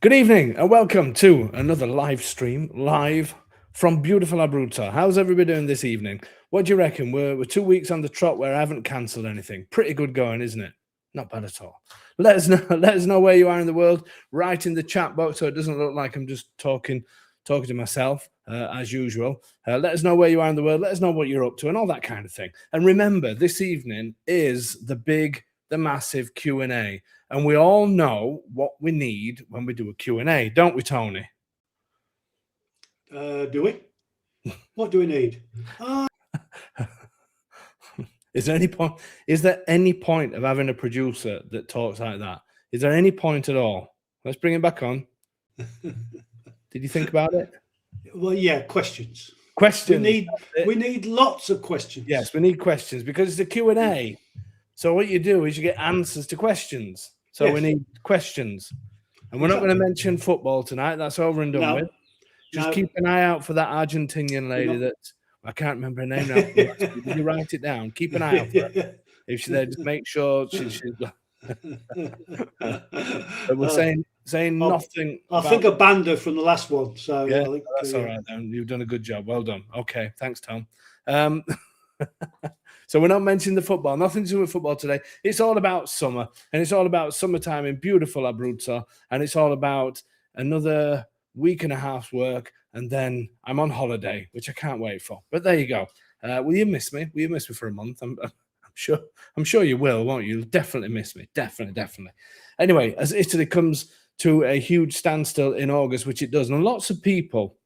Good evening and welcome to another live stream live from beautiful Abruzzo. How's everybody doing this evening? What do you reckon? We're 2 weeks on the trot where I haven't cancelled anything. Pretty good going, isn't it? Not bad at all. Let us know. Let us know where you are in the world. Write in the chat box so it doesn't look like I'm just talking to myself as usual. Let us know where you are in the world. Let us know what you're up to and all that kind of thing. And remember, this evening is the massive Q&A. And we all know what we need when we do a Q&A, don't we, Tony? Do we? What do we need? Is there any point of having a producer that talks like that? Is there any point at all? Let's bring it back on. Did you think about it? Well, yeah, questions. Questions. We need lots of questions. Yes, we need questions because it's a Q&A. So what you do is you get answers to questions. So we need questions. And we're not going to mention football tonight. That's over and done with. Just keep an eye out for that Argentinian lady that I can't remember her name now. Did you write it down? Keep an eye out for her. If she's there, just make sure she's but we're saying nothing. I think a bander from the last one. So yeah, that's all right then. You've done a good job. Well done. Okay, thanks, Tom. So we're not mentioning the football. Nothing to do with football today. It's all about summer, and it's all about summertime in beautiful Abruzzo, and it's all about another week and a half's work, and then I'm on holiday, which I can't wait for. But there you go. Will you miss me? Will you miss me for a month? I'm sure you will, won't you? You'll definitely miss me. Definitely. Anyway, as Italy comes to a huge standstill in August, which it does, and lots of people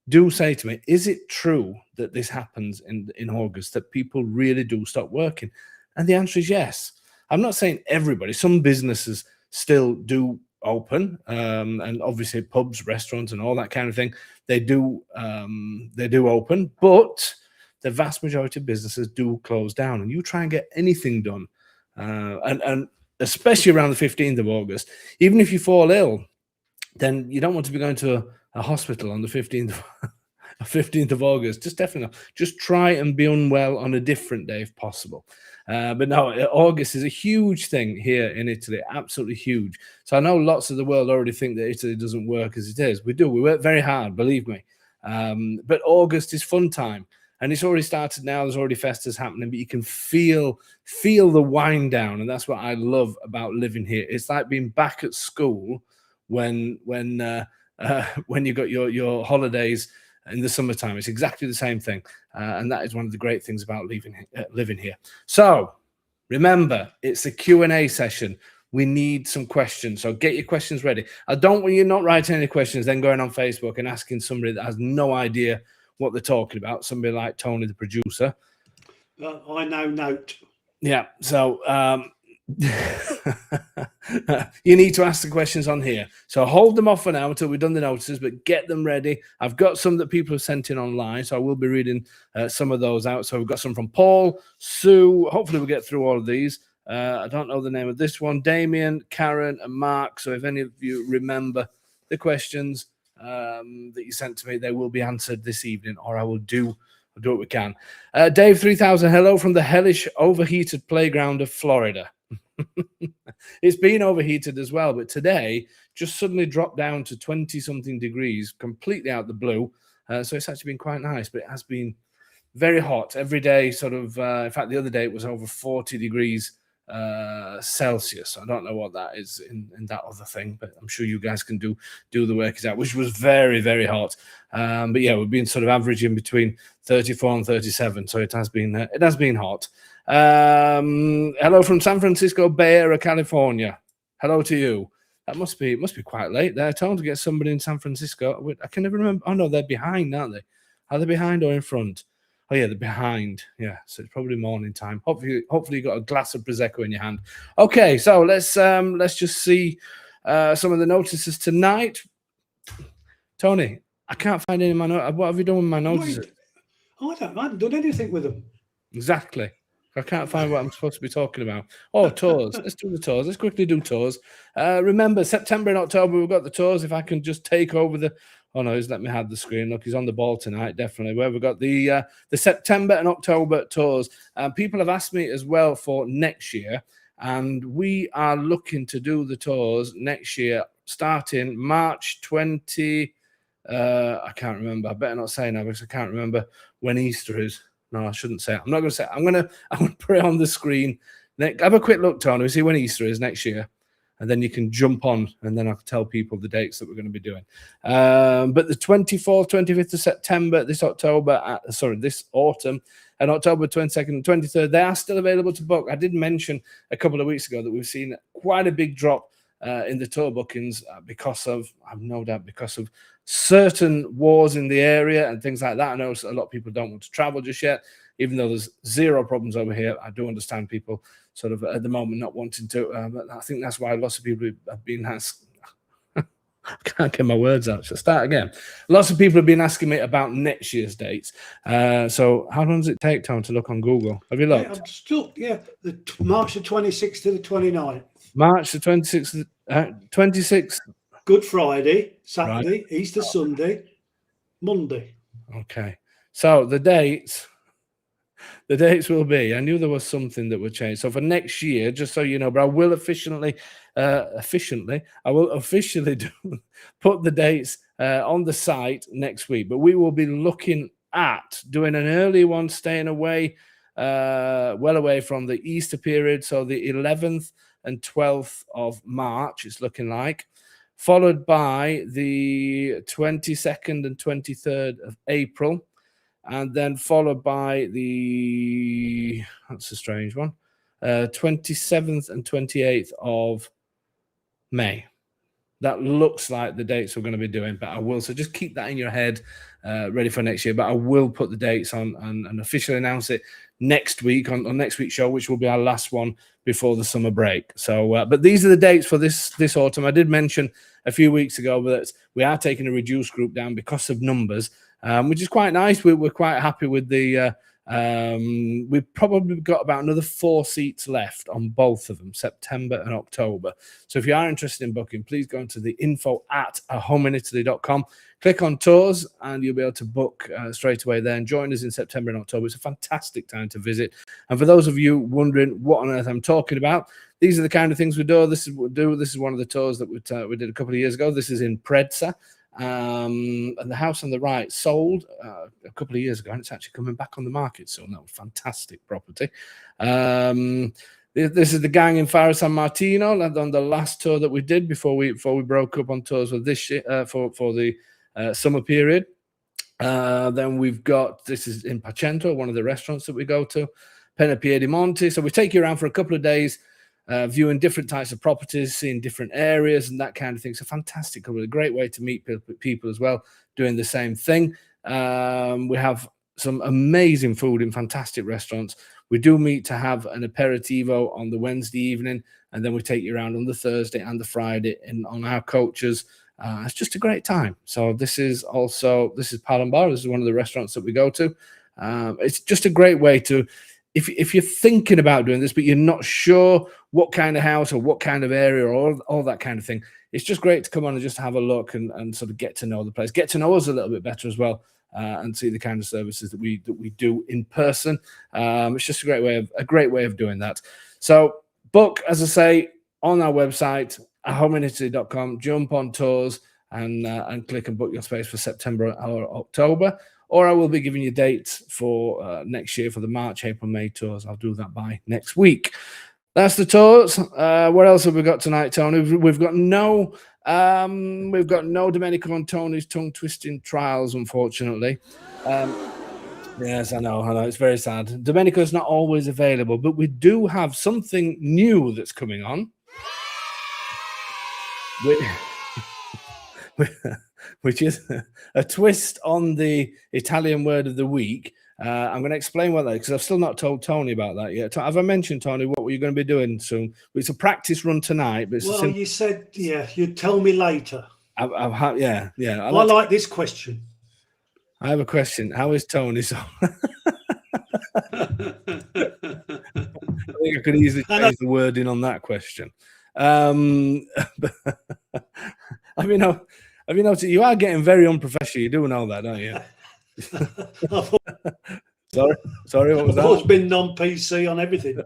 do say to me, is it true that this happens in August, that people really do stop working? And the answer is yes. I'm not saying everybody. Some businesses still do open, and obviously pubs, restaurants, and all that kind of thing. They do open, but the vast majority of businesses do close down. And you try and get anything done, and especially around the 15th of August, even if you fall ill, then you don't want to be going to a hospital on the 15th of August. Just try and be unwell on a different day if possible. But no, August is a huge thing here in Italy, absolutely huge. So I know lots of the world already think that Italy doesn't work as it is. We do. We work very hard, believe me. But August is fun time. And it's already started now. There's already festivals happening, but you can feel the wind down. And that's what I love about living here. It's like being back at school when you got your holidays in the summertime. It's exactly the same thing, and that is one of the great things about living here. So remember, it's a Q&A session. We need some questions, so get your questions ready. I don't want you not writing any questions, then going on Facebook and asking somebody that has no idea what they're talking about, somebody like Tony, the producer. I know note. Yeah, so you need to ask the questions on here. So hold them off for now until we've done the notices, but get them ready. I've got some that people have sent in online, so I will be reading some of those out. So we've got some from Paul, Sue. Hopefully we'll get through all of these. I don't know the name of this one. Damien, Karen, and Mark. So if any of you remember the questions that you sent to me, they will be answered this evening, or I'll do what we can. Dave 3000, hello from the hellish overheated playground of Florida. It's been overheated as well, but today just suddenly dropped down to 20-something degrees, completely out the blue. So it's actually been quite nice, but it has been very hot every day. Sort of, in fact, the other day it was over 40 degrees Celsius. I don't know what that is in that other thing, but I'm sure you guys can do the workings out, which was very, very hot. But yeah, we've been sort of averaging between 34 and 37, so it has been hot. Hello from San Francisco Bay Area, California. Hello to you. That must be quite late there. Time to get somebody in San Francisco. I can never remember. Oh no, they're behind, aren't they? Are they behind or in front? Oh yeah, they're behind. Yeah, so it's probably morning time. Hopefully you got a glass of prosecco in your hand. Okay, so let's just see some of the notices tonight. Tony, I can't find any of my notes. What have you done with my notices? I haven't done anything with them. Exactly. I can't find what I'm supposed to be talking about. Oh, tours. Let's do the tours. Let's quickly do tours. Remember, September and October, we've got the tours. If I can just take over the... Oh, no, he's let me have the screen. Look, he's on the ball tonight, definitely. Where we've got the September and October tours. People have asked me as well for next year, and we are looking to do the tours next year starting March 20. I can't remember. I better not say now because I can't remember when Easter is. No, I shouldn't say it. I'm not going to say it. I'm going to put it on the screen. Have a quick look, Tony. See when Easter is next year. And then you can jump on, and then I'll tell people the dates that we're going to be doing. But the 24th, 25th of September, this autumn, and October 22nd and 23rd, they are still available to book. I did mention a couple of weeks ago that we've seen quite a big drop in the tour bookings because of certain wars in the area and things like that. I know a lot of people don't want to travel just yet, even though there's zero problems over here. I do understand people sort of at the moment not wanting to. But I think that's why lots of people have been asked. I can't get my words out. Should I start again? Lots of people have been asking me about next year's dates. So how long does it take, Tom, to look on Google? Have you looked? I'm still, March the 26th to the 29th. March the 26th. 26th. Good Friday, Saturday, Right. Easter Sunday, Monday. Okay. So the dates will be, I knew there was something that would change. So for next year, just so you know, but I will officially put the dates on the site next week. But we will be looking at doing an early one, staying away, well away from the Easter period. So the 11th and 12th of March, it's looking like, followed by the 22nd and 23rd of April. And then followed by that's a strange one, 27th and 28th of May. That looks like the dates we're going to be doing, but I will. So just keep that in your head, ready for next year. But I will put the dates on and officially announce it next week on next week's show, which will be our last one before the summer break. So, but these are the dates for this autumn. I did mention a few weeks ago that we are taking a reduced group down because of numbers. Which is quite nice. We're quite happy with the. We've probably got about another 4 seats left on both of them, September and October. So if you are interested in booking, please go into the info@ahomeiniitaly.com, click on tours, and you'll be able to book straight away there and join us in September and October. It's a fantastic time to visit. And for those of you wondering what on earth I'm talking about, these are the kind of things we do. This is one of the tours that we did a couple of years ago. This is in Predsa. And the house on the right sold a couple of years ago, and it's actually coming back on the market soon. That was fantastic property. This is the gang in Faro San Martino on the last tour that we did before we broke up on tours for this for the summer period. Then we've got, this is in Pacento, one of the restaurants that we go to, Penapiedimonte. So we take you around for a couple of days, viewing different types of properties, seeing different areas and that kind of thing. It's a fantastic couple, a great way to meet people as well, doing the same thing. We have some amazing food in fantastic restaurants. We do meet to have an aperitivo on the Wednesday evening, and then we take you around on the Thursday and the Friday on our coaches. It's just a great time. So this is Palombar. This is one of the restaurants that we go to. It's just a great way to, if you're thinking about doing this, but you're not sure what kind of house or what kind of area or all that kind of thing, it's just great to come on and just have a look and sort of get to know the place, get to know us a little bit better as well, and see the kind of services that we do in person. It's just a great way of doing that. So book, as I say, on our website, ahomeiniitaly.com, jump on tours and click and book your space for September or October. Or I will be giving you dates for next year for the March, April, May tours. I'll do that by next week. That's the tours. What else have we got tonight, Tony? We've got no Domenico and Tony's tongue twisting trials, unfortunately. Yes, I know. It's very sad. Domenico is not always available, but we do have something new that's coming on. Which is a twist on the Italian word of the week. I'm going to explain what that is because I've still not told Tony about that yet. Have I mentioned, Tony, what were you going to be doing soon? It's a practice run tonight. But You said, you'd tell me later. I like this question. I have a question. How is Tony? So I think I could easily change the wording on that question. Have you noticed you are getting very unprofessional? You do know that, don't you? Sorry, what was that? I've always been non-PC on everything.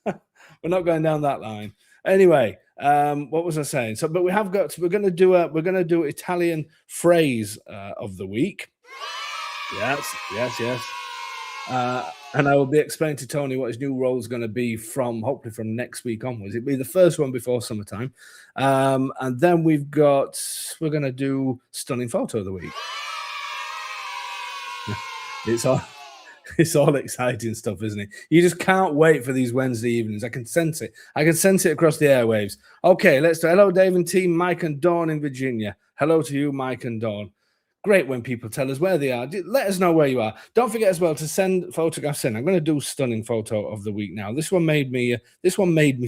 We're not going down that line. Anyway, What was I saying? So, but we're going to do Italian phrase of the week. Yes. And I will be explaining to Tony what his new role is going to be hopefully from next week onwards. It'll be the first one before summertime. And then we're going to do stunning photo of the week. It's all exciting stuff, isn't it? You just can't wait for these Wednesday evenings. I can sense it. Across the airwaves. Okay, let's do. Hello, Dave and team. Mike and Dawn in Virginia. Hello to you, Mike and Dawn. Great when people tell us where they are. Let us know where you are. Don't forget as well to send photographs in. I'm going to do stunning photo of the week now. This one made me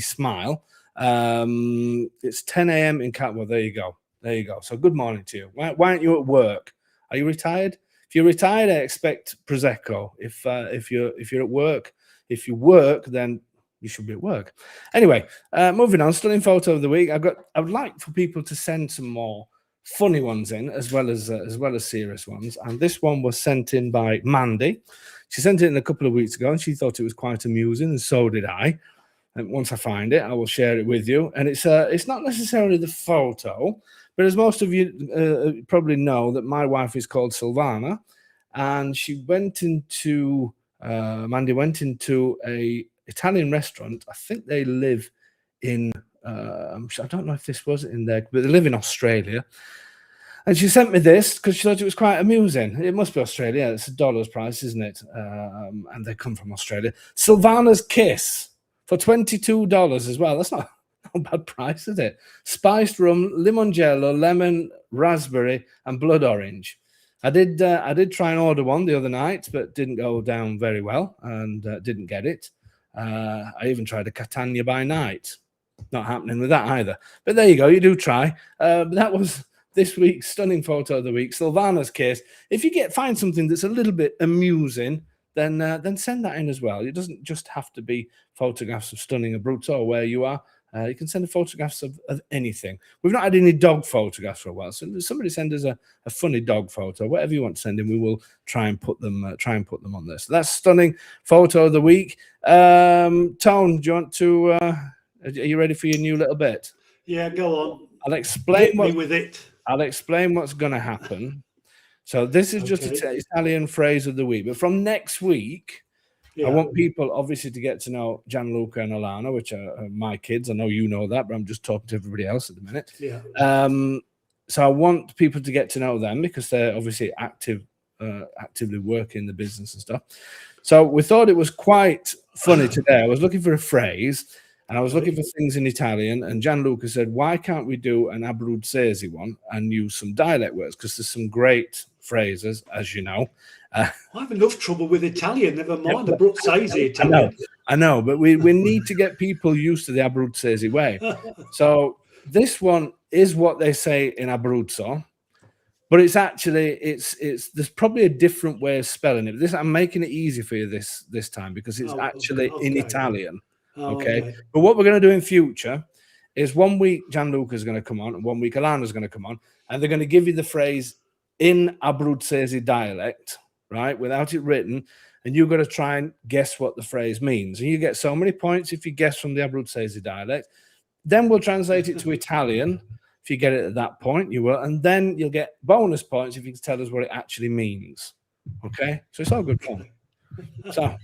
smile. It's 10 a.m. in Catwell. There you go. So good morning to you. Why aren't you at work? Are you retired? If you're retired, I expect Prosecco. If you're at work, if you work, then you should be at work. Anyway, moving on. Stunning photo of the week. I would like for people to send some more funny ones in as well as serious ones. And this one was sent in by Mandy. She sent it in a couple of weeks ago, and she thought it was quite amusing, and so did I. And once I find it, I will share it with you. And it's not necessarily the photo. But as most of you probably know, that my wife is called Silvana, and she Mandy went into a Italian restaurant. I think they live in, I don't know if this was in there, but they live in Australia. And she sent me this because she thought it was quite amusing. It must be Australia. It's $1 price, isn't it? And they come from Australia. Silvana's Kiss for $22 as well. That's not a bad price, is it? Spiced rum, limoncello, lemon, raspberry, and blood orange. I did try and order one the other night, but didn't go down very well and didn't get it. I even tried a Catania by night. Not happening with that either. But there you go. You do try. That was this week's stunning photo of the week. Silvana's Kiss. If you find something that's a little bit amusing, then send that in as well. It doesn't just have to be photographs of stunning Abruzzo or where you are. You can send photographs of anything. We've not had any dog photographs for a while, so somebody send us a funny dog photo, whatever you want to send in. We will try and put them on this. So that's stunning photo of the week. Tone, do you want to? Are you ready for your new little bit? Yeah, go on. I'll explain I'll explain what's going to happen. So this is just an Italian phrase of the week, but from next week. Yeah. I want people, obviously, to get to know Gianluca and Alana, which are my kids. I know you know that, but I'm just talking to everybody else at the minute. Yeah. So I want people to get to know them because they're obviously actively working the business and stuff. So we thought it was quite funny today. I was looking for a phrase, and I was looking for things in Italian, and Gianluca said, why can't we do an Abruzzese one and use some dialect words? Because there's some great phrases, as you know. I have enough trouble with Italian, never mind the Abruzzese Italian. I know, but we need to get people used to the Abruzzese way. So this one is what they say in Abruzzo, but it's actually there's probably a different way of spelling it. I'm making it easy for you this time because it's actually in Italian. Okay, but what we're going to do in future is 1 week Gianluca is going to come on, and 1 week Alana is going to come on, and they're going to give you the phrase in Abruzzese dialect, right, without it written, and you've got to try and guess what the phrase means. And you get so many points if you guess from the Abruzzese dialect. Then we'll translate it to Italian. If you get it at that point, you will. And then you'll get bonus points if you can tell us what it actually means. Okay? So it's all good fun. So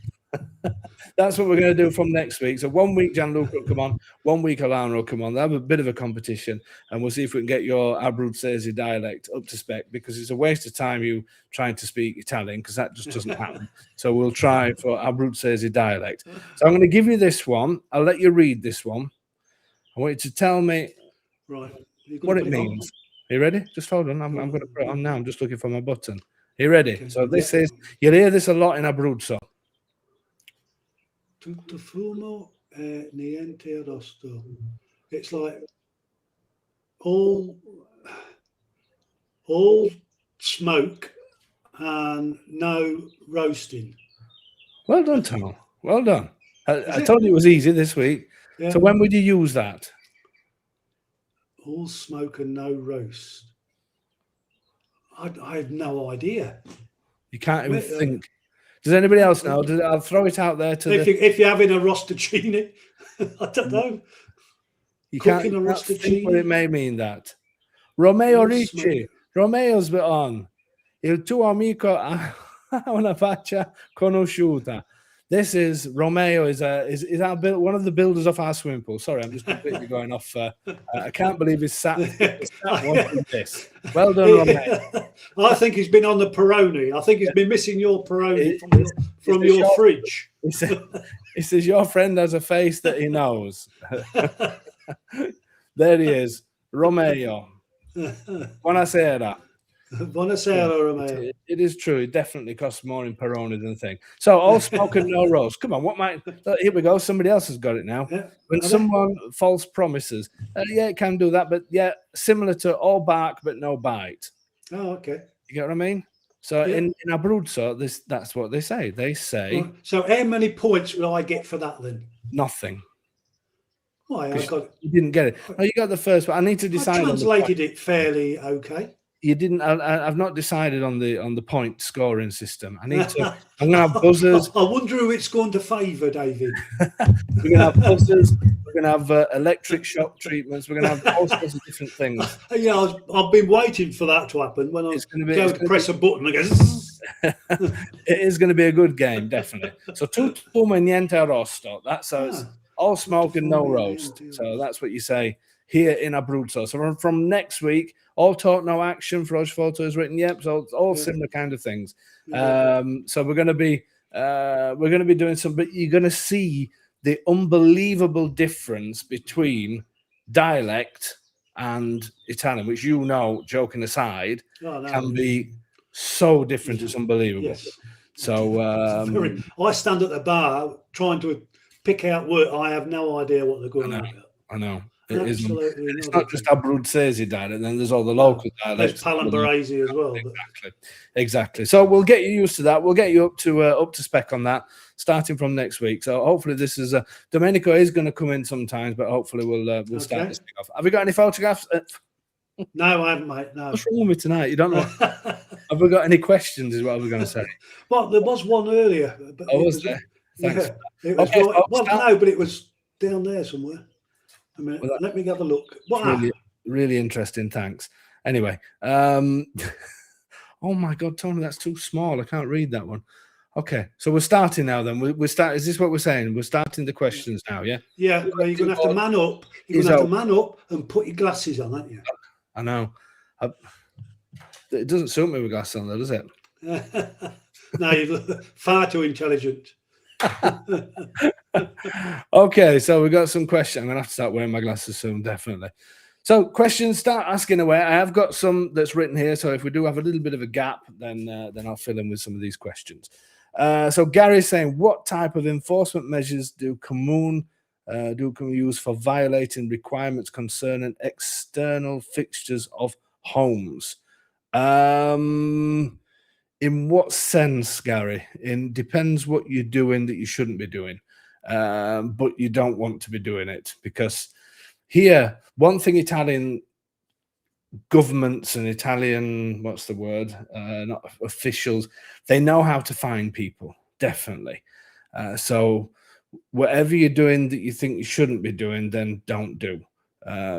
that's what we're going to do from next week. So 1 week Gianluca will come on, 1 week Alana will come on. They'll have a bit of a competition, and we'll see if we can get your Abruzzese dialect up to spec, because it's a waste of time you trying to speak Italian, because that just doesn't happen. So we'll try for Abruzzese dialect. So I'm going to give you this one. I'll let you read this one. I want you to tell me what it means. Are you ready? Just hold on. I'm going to put it on now. I'm just looking for my button. Are you ready? Okay. So this is, you'll hear this a lot in Abruzzo. Tutto fumo e niente arrosto. It's like all smoke and no roasting. Well done, Tom. Well done. I told you it was easy this week. Yeah. So when would you use that? All smoke and no roast. I have no idea. You can't even think. Does anybody else know? I'll throw it out there to if you're having a rostaccini, I don't know. You Cooking can't arrosticini. think what it may mean that. Romeo Oh, Ricci. smoke. Romeo's been on. Il tuo amico ha una faccia conosciuta. This is Romeo is our one of the builders of our swimming pool. Sorry, I'm just completely going off. I can't believe he's sat watching this. Well done, Romeo. I think he's been on the Peroni. I think he's been missing your Peroni from your fridge. He says your friend has a face that he knows. There he is, Romeo. Buonasera. Buonasera, Romeo. It is true. It definitely costs more in Peroni than the thing. So all smoke and no roast. Come on, what might? Here we go. Somebody else has got it now. Yeah. When someone false promises, yeah, it can do that, but yeah, similar to all bark but no bite. Oh, okay. You get what I mean? So Yeah. in Abruzzo, that's what they say. They say Right. So how many points will I get for that then? nothing. Why? You didn't get it. Oh, you got the first one. I need to decide. I translated it fairly okay. You didn't. I've not decided on the point scoring system. I need to. I'm going to have buzzers. I wonder who it's going to favour, David. We're going to have buzzers. We're going to have electric shock treatments. We're going to have all sorts of different things. Yeah, I've been waiting for that to happen. When I go to press a button, I go. It is going to be a good game, definitely. So tutto fumo e niente arrosto. That's how it's all smoke and no roast. So that's what you say here in Abruzzo. So from next week, all talk, no action. Frosh Photo is written. Yep. So it's all similar kind of things. So we're going to be doing some, but you're going to see the unbelievable difference between dialect and Italian, which joking aside, can be so different. It's unbelievable. Yes. So I stand at the bar trying to pick out words. I have no idea what they're going on about. I know. It's not just Abruzzese dialect, then there's all the local dialects. There's Palambarese as well. Exactly. So we'll get you used to that. We'll get you up to spec on that starting from next week. So hopefully this is Domenico is going to come in sometimes, but hopefully we'll start this thing off. Have we got any photographs? No, I haven't, mate. No. What's wrong with me tonight? You don't know. Have we got any questions? Is what I was going to say. Well, there was one earlier. But was there? Thanks. Yeah, it was Okay, no, but it was down there somewhere. A minute. Well, let me have a look. Really interesting. Thanks. Anyway, oh my God, Tony, that's too small. I can't read that one. Okay, so we're starting now. Then we start. Is this what we're saying? We're starting the questions now. Yeah. Yeah. Well, you're gonna have to man up. You're gonna have to man up and put your glasses on, aren't you? I know. It doesn't suit me with glasses on, though, does it? No, you're far too intelligent. Okay, so we got some questions. I'm gonna have to start wearing my glasses soon, definitely. So questions, start asking away. I have got some that's written here, so if we do have a little bit of a gap, then I'll fill in with some of these questions. So Gary's saying, what type of enforcement measures do Comune use for violating requirements concerning external fixtures of homes? In what sense, Gary? Depends what you're doing that you shouldn't be doing, but you don't want to be doing it. Because here, one thing Italian governments and Italian, what's the word, not officials, they know how to find people, definitely. So whatever you're doing that you think you shouldn't be doing, then don't do,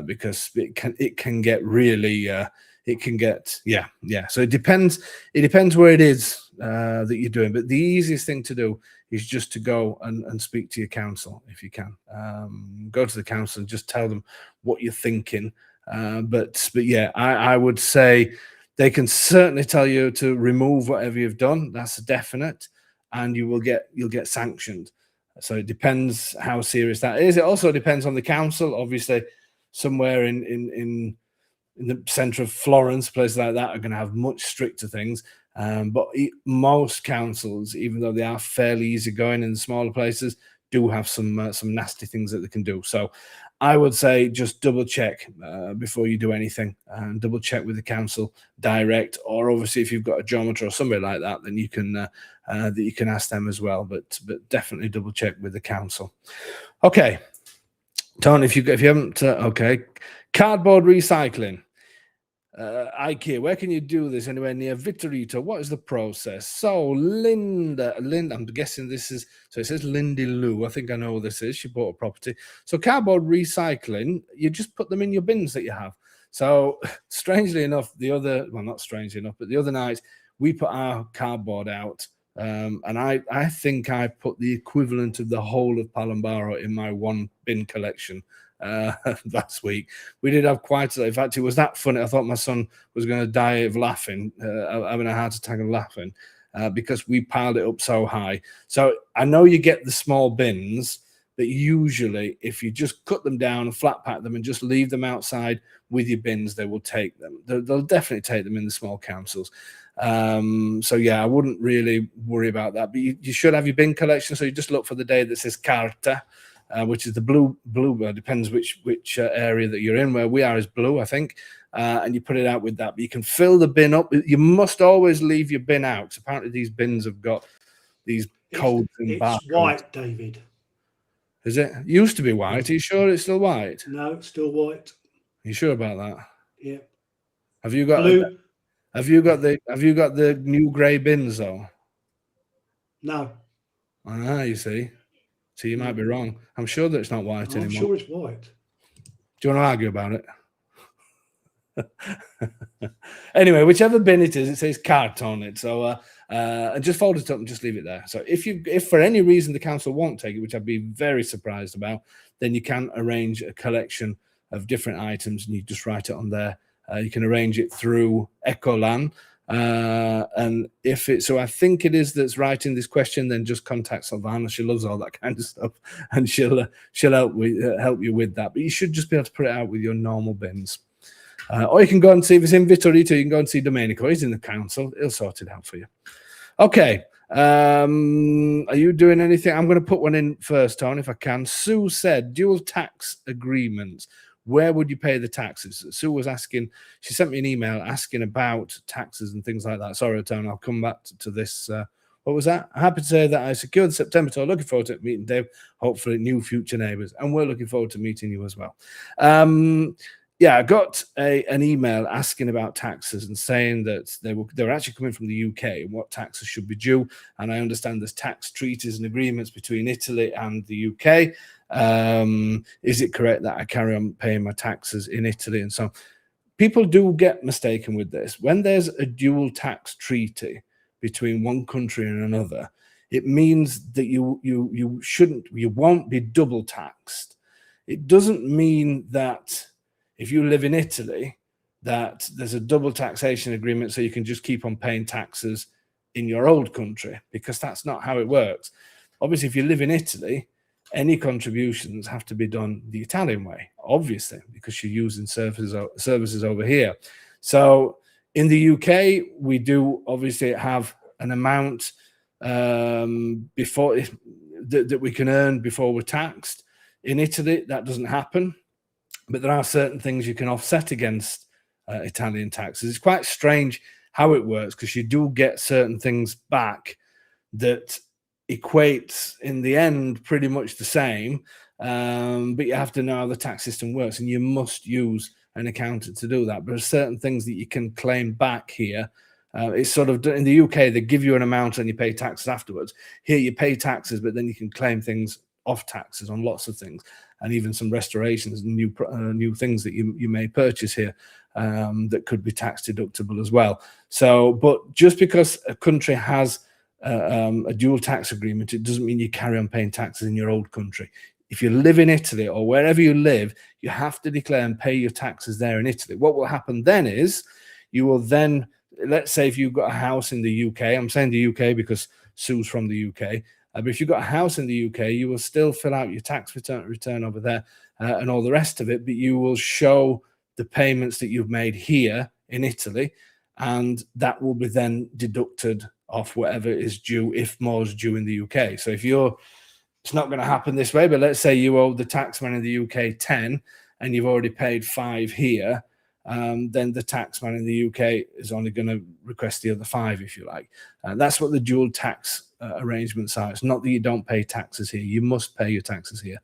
because it can get really... it can get, yeah. So it depends where it is that you're doing. But the easiest thing to do is just to go and speak to your council if you can. Go to the council and just tell them what you're thinking. But yeah, I would say they can certainly tell you to remove whatever you've done. That's definite, and you'll get sanctioned. So it depends how serious that is. It also depends on the council. Obviously, somewhere in the center of Florence, places like that, are going to have much stricter things. But most councils, even though they are fairly easygoing in the smaller places, do have some nasty things that they can do. So I would say just double check before you do anything, and double check with the council direct, or obviously if you've got a geometer or somebody like that, then you can ask them as well. But definitely double check with the council. Okay, Tony, if you haven't, okay, cardboard recycling. IKEA, where can you do this? Anywhere near Vitorito? What is the process? So Linda, I'm guessing this is, so it says Lindy Lou. I think I know who this is. She bought a property. So cardboard recycling, you just put them in your bins that you have. So strangely enough, not strangely enough, but the other night we put our cardboard out. And I think I put the equivalent of the whole of Palambaro in my one bin collection last week. We did have quite a, in fact, it was that funny. I thought my son was going to die of laughing, having a heart attack of laughing, because we piled it up so high. So I know you get the small bins, but usually if you just cut them down and flat pack them and just leave them outside with your bins, they will take them. They'll definitely take them in the small councils. So yeah, I wouldn't really worry about that, but you should have your bin collection. So you just look for the day that says Carta, which is the blue, depends which area that you're in. Where we are is blue, I think, and you put it out with that. But you can fill the bin up. You must always leave your bin out, because apparently these bins have got these codes and barcodes. It's white, David. Is it? It used to be white. Are you sure it's still white? No, it's still white. Are you sure about that? Yeah. Have you got blue? Have you got the new grey bins though? No. You see. So you might be wrong. I'm sure that it's not white anymore. I'm sure it's white. Do you want to argue about it? Anyway, whichever bin it is, it says cart on it. So and just fold it up and just leave it there. So if for any reason the council won't take it, which I'd be very surprised about, then you can arrange a collection of different items and you just write it on there. You can arrange it through Ecolan. And if it, so I think it is that's writing this question, then just contact Silvana. She loves all that kind of stuff, and she'll help you with that. But you should just be able to put it out with your normal bins. Or you can go and see, if it's in Vitorito, you can go and see Domenico. He's in the council. He'll sort it out for you. Okay. Are you doing anything? I'm going to put one in first, Tony, if I can. Sue said, dual tax agreements. Where would you pay the taxes? Sue was asking, she sent me an email asking about taxes and things like that. Sorry, Tony, I'll come back to this. What was that? I'm happy to say that I secured September tour. Looking forward to meeting Dave, hopefully new future neighbours. And we're looking forward to meeting you as well. Yeah, I got an email asking about taxes and saying that they were actually coming from the UK and what taxes should be due. And I understand there's tax treaties and agreements between Italy and the UK. Is it correct that I carry on paying my taxes in Italy? And so people do get mistaken with this. When there's a dual tax treaty between one country and another, it means that you won't be double taxed. It doesn't mean that if you live in Italy, that there's a double taxation agreement so you can just keep on paying taxes in your old country, because that's not how it works. Obviously, if you live in Italy, any contributions have to be done the Italian way, obviously, because you're using services over here. So in the UK, we do obviously have an amount before that we can earn before we're taxed. In Italy, that doesn't happen. But there are certain things you can offset against Italian taxes. It's quite strange how it works, because you do get certain things back that equates in the end pretty much the same, but you have to know how the tax system works, and you must use an accountant to do that. But there's certain things that you can claim back here. It's sort of, in the UK, they give you an amount and you pay taxes afterwards. Here you pay taxes, but then you can claim things off taxes on lots of things, and even some restorations and new things that you may purchase here that could be tax deductible as well. So, but just because a country has a dual tax agreement, it doesn't mean you carry on paying taxes in your old country. If you live in Italy or wherever you live, you have to declare and pay your taxes there in Italy. What will happen then is you will then, let's say if you've got a house in the UK, I'm saying the UK because Sue's from the UK, but if you've got a house in the UK, you will still fill out your tax return over there and all the rest of it, but you will show the payments that you've made here in Italy, and that will be then deducted off whatever is due, if more is due in the UK. So if it's not going to happen this way, but let's say you owe the taxman in the UK 10 and you've already paid 5 here, then the taxman in the UK is only going to request the other 5, if you like. That's what the dual tax arrangements are. It's not that you don't pay taxes here. You must pay your taxes here.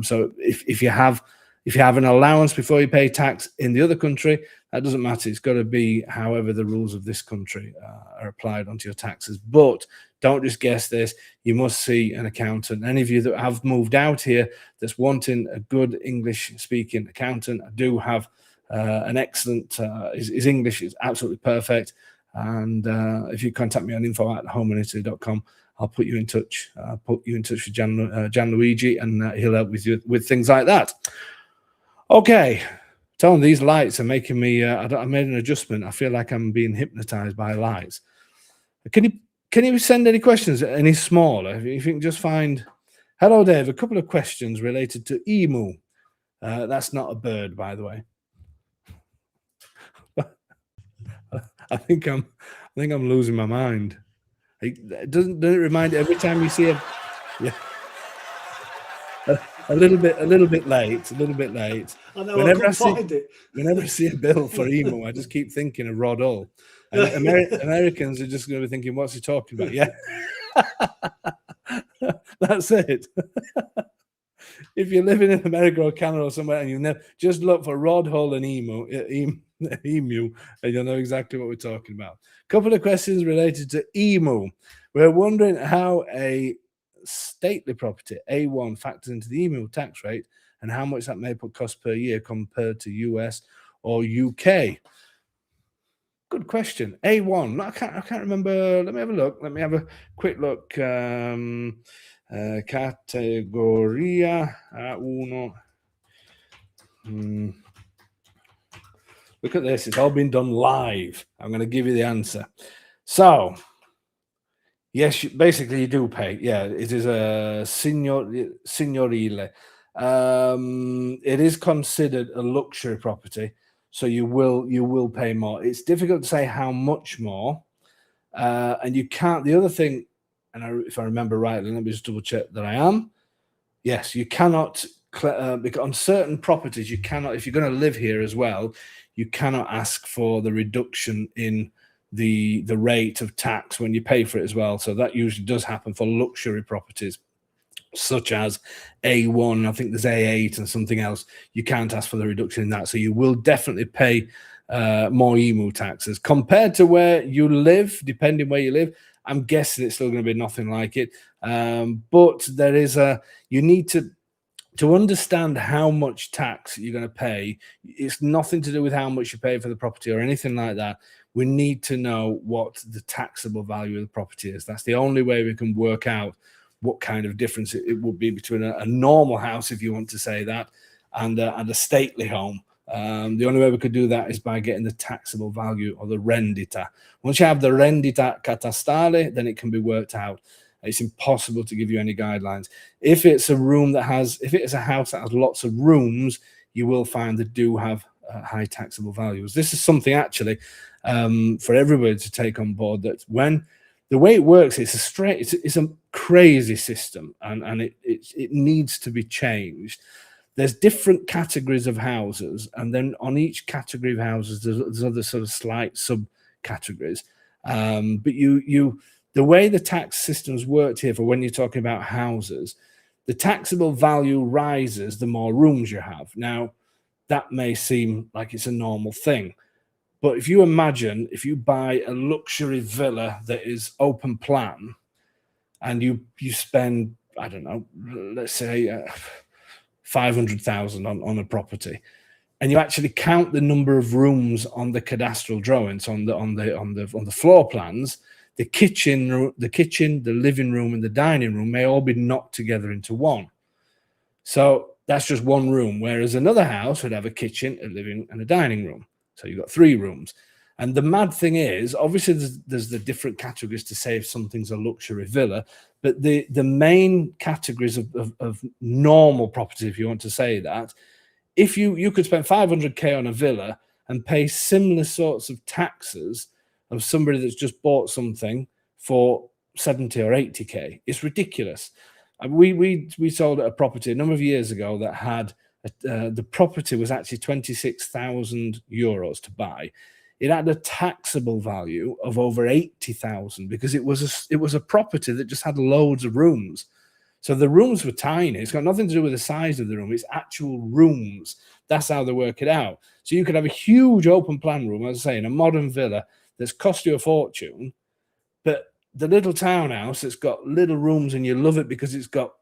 So if you have If you have an allowance before you pay tax in the other country, that doesn't matter. It's got to be however the rules of this country are applied onto your taxes. But don't just guess this. You must see an accountant. Any of you that have moved out here that's wanting a good English-speaking accountant, I do have an excellent, his English is absolutely perfect. And if you contact me on info@homeanditaly.com, I'll put you in touch. I'll put you in touch with Gianluigi, and he'll help with you with things like that. Okay, tell them these lights are making me. I made an adjustment. I feel like I'm being hypnotized by lights. Can you send any questions any smaller? If you can just find. Hello, Dave. A couple of questions related to emu. That's not a bird, by the way. I think I'm losing my mind. Doesn't it remind every time you see a a little bit late. I know. Whenever I see a bill for emu, I just keep thinking of Rod Hull. And Americans are just going to be thinking, "What's he talking about?" Yeah, that's it. If you're living in America or Canada or somewhere, and you never just look for Rod Hull and emu, and you'll know exactly what we're talking about. Couple of questions related to emu. We're wondering how a stately property A1 factors into the emu tax rate and how much that may put cost per year compared to US or UK. Good question. A1. I can't remember. Let me have a look. Let me have a quick look. Categoria uno. Look at this. It's all been done live. I'm going to give you the answer. So, yes, basically you do pay. Yeah, it is a signorile. It is considered a luxury property, so you will pay more. It's difficult to say how much more, and you can't. The other thing, and if I remember rightly, let me just double check that I am. Yes, you cannot. Because on certain properties, you cannot. If you're going to live here as well, you cannot ask for the reduction in the rate of tax when you pay for it as well. So that usually does happen for luxury properties, such as A1. I think there's A8 and something else. You can't ask for the reduction in that. So you will definitely pay more emu taxes compared to where you live, depending where you live. I'm guessing it's still going to be nothing like it. But there is you need to understand how much tax you're going to pay. It's nothing to do with how much you pay for the property or anything like that. We need to know what the taxable value of the property is. That's the only way we can work out what kind of difference it would be between a normal house, if you want to say that, and a stately home. The only way we could do that is by getting the taxable value or the rendita. Once you have the rendita catastale, then it can be worked out. It's impossible to give you any guidelines. If it's a house that has lots of rooms, you will find that do have high taxable values. This is something actually for everybody to take on board. That when the way it works, it's a crazy system, and it needs to be changed. There's different categories of houses, and then on each category of houses, there's other sort of slight subcategories. But the way the tax system's worked here for when you're talking about houses, the taxable value rises the more rooms you have. Now, that may seem like it's a normal thing, but if you imagine, if you buy a luxury villa that is open plan, and you spend, I don't know, let's say 500,000 on a property, and you actually count the number of rooms on the cadastral drawings on the floor plans, the kitchen, the living room, and the dining room may all be knocked together into one. So that's just one room, whereas another house would have a kitchen, a living, and a dining room. So you've got 3 rooms. And the mad thing is, obviously, there's the different categories to say if something's a luxury villa, but the main categories of normal property, if you want to say that, if you could spend 500k on a villa and pay similar sorts of taxes of somebody that's just bought something for 70 or 80k, it's ridiculous. We sold a property a number of years ago that had the property was actually 26,000 euros to buy. It had a taxable value of over 80,000 because it was a property that just had loads of rooms. So the rooms were tiny. It's got nothing to do with the size of the room. It's actual rooms. That's how they work it out. So you could have a huge open plan room, as I say, in a modern villa that's cost you a fortune, but the little townhouse that's got little rooms and you love it because it's got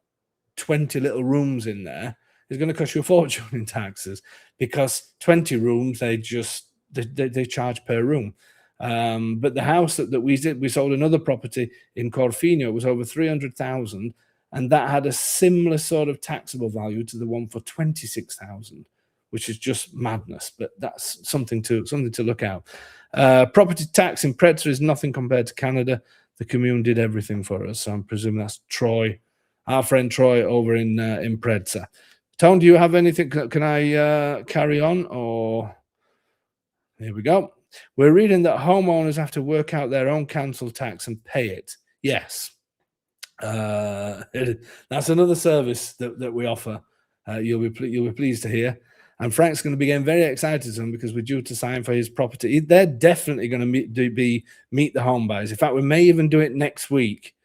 20 little rooms in there is going to cost you a fortune in taxes, because 20 rooms, they charge per room. But the house that we did, we sold another property in Corfino. It was over 300,000, and that had a similar sort of taxable value to the one for 26,000, which is just madness. But that's something to look out. Property tax in Predsa is nothing compared to Canada. The commune did everything for us, so I'm presuming that's Troy, our friend Troy over in Predsa. Tone, do you have anything? Can I carry on? Or here we go. We're reading that homeowners have to work out their own council tax and pay it. Yes. That's another service that we offer. You'll be pleased to hear. And Frank's going to be getting very excited soon because we're due to sign for his property. They're definitely going to meet the home buyers. In fact, we may even do it next week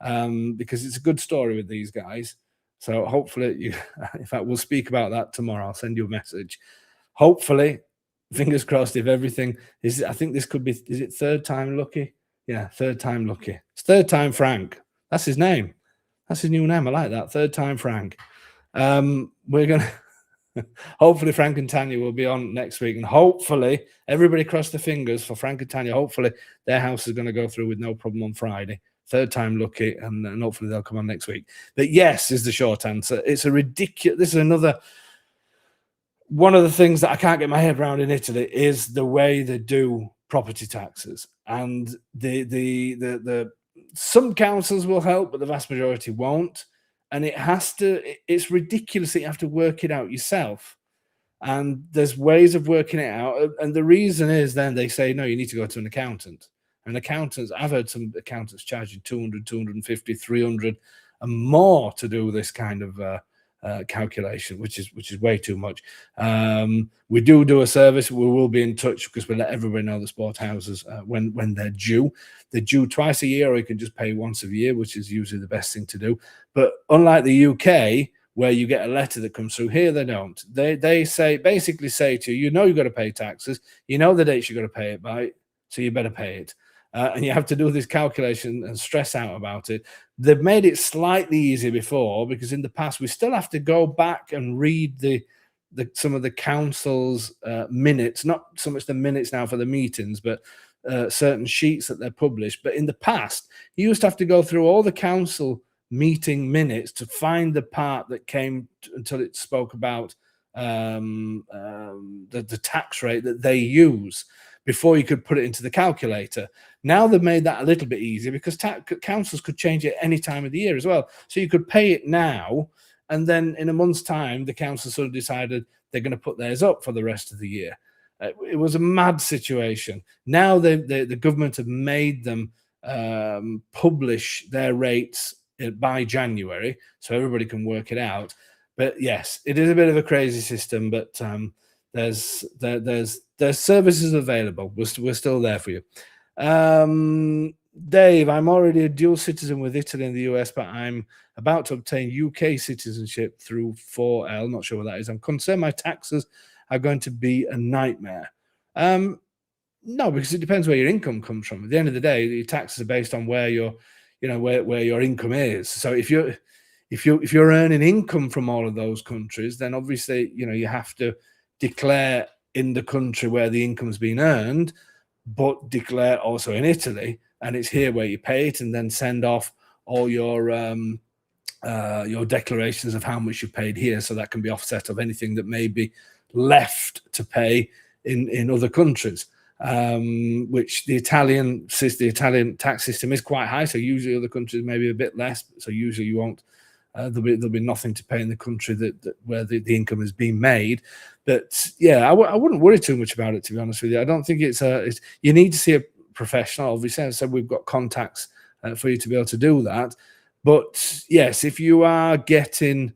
because it's a good story with these guys. So hopefully, in fact, we'll speak about that tomorrow. I'll send you a message. Hopefully, fingers crossed, if everything is, I think this could be, is it third time lucky? Yeah, third time lucky. It's third time Frank. That's his name. That's his new name. I like that. Third time Frank. We're going to, hopefully Frank and Tanya will be on next week. And hopefully, everybody cross the fingers for Frank and Tanya. Hopefully, their house is going to go through with no problem on Friday. Third time lucky, and hopefully they'll come on next week. But yes is the short answer. It's a ridiculous, this is another, one of the things that I can't get my head around in Italy is the way they do property taxes. And the some councils will help, but the vast majority won't. And it's ridiculous that you have to work it out yourself. And there's ways of working it out. And the reason is then they say, no, you need to go to an accountant. And accountants, I've heard some accountants charging 200, 250, 300 and more to do this kind of calculation, which is way too much. We do a service. We will be in touch because we let everybody know the sport houses when they're due. They're due twice a year, or you can just pay once a year, which is usually the best thing to do. But unlike the UK, where you get a letter that comes through, here they don't. They basically say to you, you've got to pay taxes. You know the dates you've got to pay it by, so you better pay it. And you have to do this calculation and stress out about it. They've made it slightly easier before, because in the past we still have to go back and read some of the council's minutes, not so much the minutes now for the meetings, but certain sheets that they're published. But in the past, you used to have to go through all the council meeting minutes to find the part that came until it spoke about the tax rate that they use before you could put it into the calculator. Now they've made that a little bit easier, because councils could change it any time of the year as well. So you could pay it now, and then in a month's time, the council sort of decided they're going to put theirs up for the rest of the year. It was a mad situation. Now the government have made them publish their rates by January, so everybody can work it out. But yes, it is a bit of a crazy system, but there's services available. We're still there for you. Dave, I'm already a dual citizen with Italy and the US, but I'm about to obtain UK citizenship through 4L. Not sure what that is. I'm concerned my taxes are going to be a nightmare. No, because it depends where your income comes from. At the end of the day, your taxes are based on where your income is. So if you're earning income from all of those countries, then obviously you have to declare in the country where the income's been earned, but declare also in Italy, and it's here where you pay it, and then send off all your declarations of how much you paid here, so that can be offset of anything that may be left to pay in other countries. Which the Italian tax system is quite high, so usually other countries maybe a bit less. So usually you won't. There'll be nothing to pay in the country where the income is being made. But yeah, I wouldn't worry too much about it, to be honest with you. I don't think it's you need to see a professional. Obviously, as I said, we've got contacts for you to be able to do that. But yes, if you are getting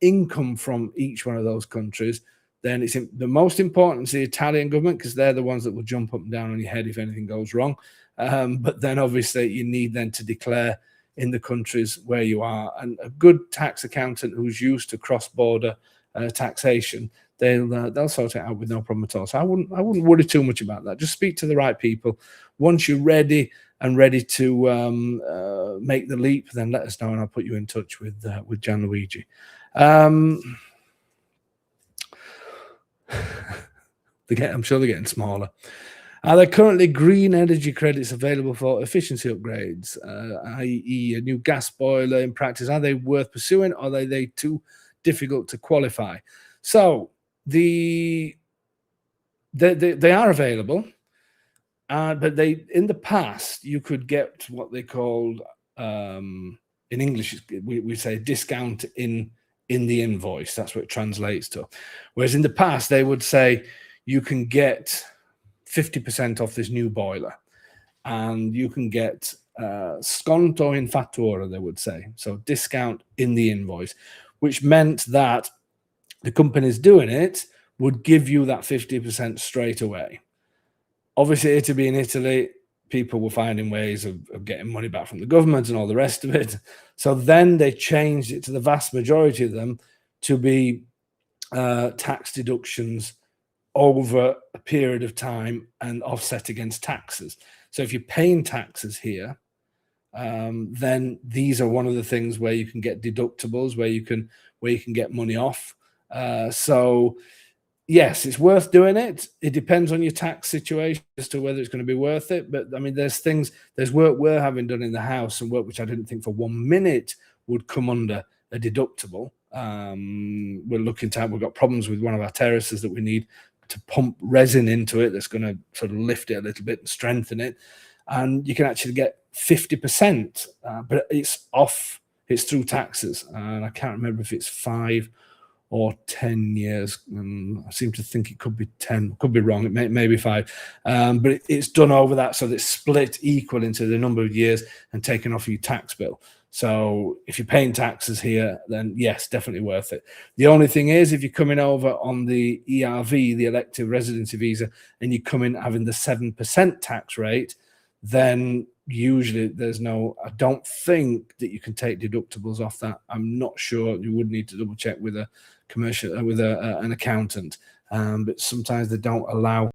income from each one of those countries, then it's the most important is the Italian government, because they're the ones that will jump up and down on your head if anything goes wrong. But then obviously you need then to declare in the countries where you are. And a good tax accountant who's used to cross-border taxation, they'll sort it out with no problem at all. So I wouldn't worry too much about that. Just speak to the right people. Once you're ready to make the leap, then let us know, and I'll put you in touch with Gianluigi. I'm sure they're getting smaller. Are there currently green energy credits available for efficiency upgrades, i.e. a new gas boiler in practice? Are they worth pursuing, or are they too difficult to qualify? So they are available, but in the past you could get what they called in English we say discount in the invoice. That's what it translates to. Whereas in the past they would say you can get 50% off this new boiler, and you can get sconto in fattura, they would say, so discount in the invoice, which meant that the companies doing it would give you that 50% straight away. Obviously, it to be in Italy, people were finding ways of getting money back from the government and all the rest of it. So then they changed it to the vast majority of them to be tax deductions over a period of time and offset against taxes. So if you're paying taxes here, then these are one of the things where you can get deductibles, where you can get money off. So yes, it's worth doing it. It depends on your tax situation as to whether it's going to be worth it. But I mean, there's work we're having done in the house, and work which I didn't think for 1 minute would come under a deductible. We've got problems with one of our terraces that we need to pump resin into it that's going to sort of lift it a little bit and strengthen it. And you can actually get 50%, but it's through taxes. And I can't remember if it's 5 or 10 years. I seem to think it could be 10, could be wrong. It may be 5, but it's done over that. So it's split equal into the number of years and taken off your tax bill. So if you're paying taxes here, then yes, definitely worth it. The only thing is, if you're coming over on the ERV, the elective residency visa, and you come in having the 7% tax rate, then usually I don't think that you can take deductibles off that. I'm not sure. You would need to double check with a commercial, with an accountant, but sometimes they don't allow.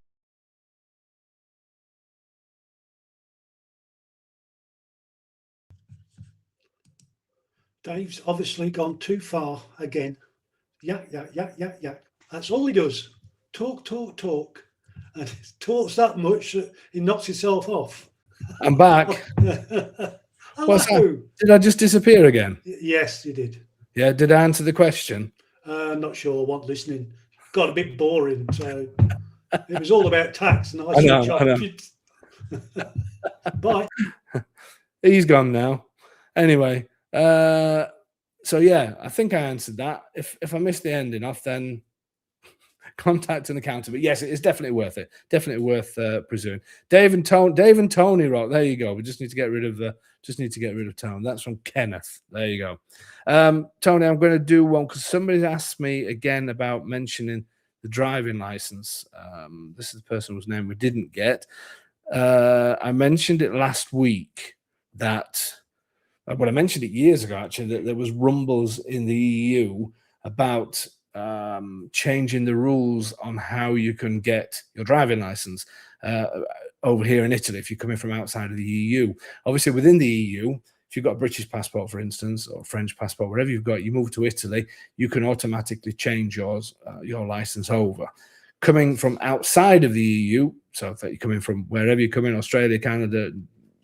Dave's obviously gone too far again. Yeah. That's all he does. Talk. And he talks that much that he knocks himself off. I'm back. What's that? Did I just disappear again? Yes, you did. Yeah, did I answer the question? Not sure. I wasn't listening. Got a bit boring. So it was all about tax, and I know. Bye. He's gone now. Anyway, so yeah, I think I answered that. If I missed the ending off, then contact an accountant. But yes, it is definitely worth it. Definitely worth pursuing. Dave and Tony rock. There you go. We just need to get rid of Tone. That's from Kenneth. There you go. Tony, I'm going to do one because somebody asked me again about mentioning the driving license. This is the person whose name we didn't get. I mentioned it last week that. Well, I mentioned it years ago, actually, that there was rumbles in the EU about changing the rules on how you can get your driving license over here in Italy if you're coming from outside of the EU. Obviously, within the EU, if you've got a British passport, for instance, or French passport, wherever you've got, you move to Italy, you can automatically change your license over. Coming from outside of the EU, so if you're coming from wherever you're coming, Australia, Canada,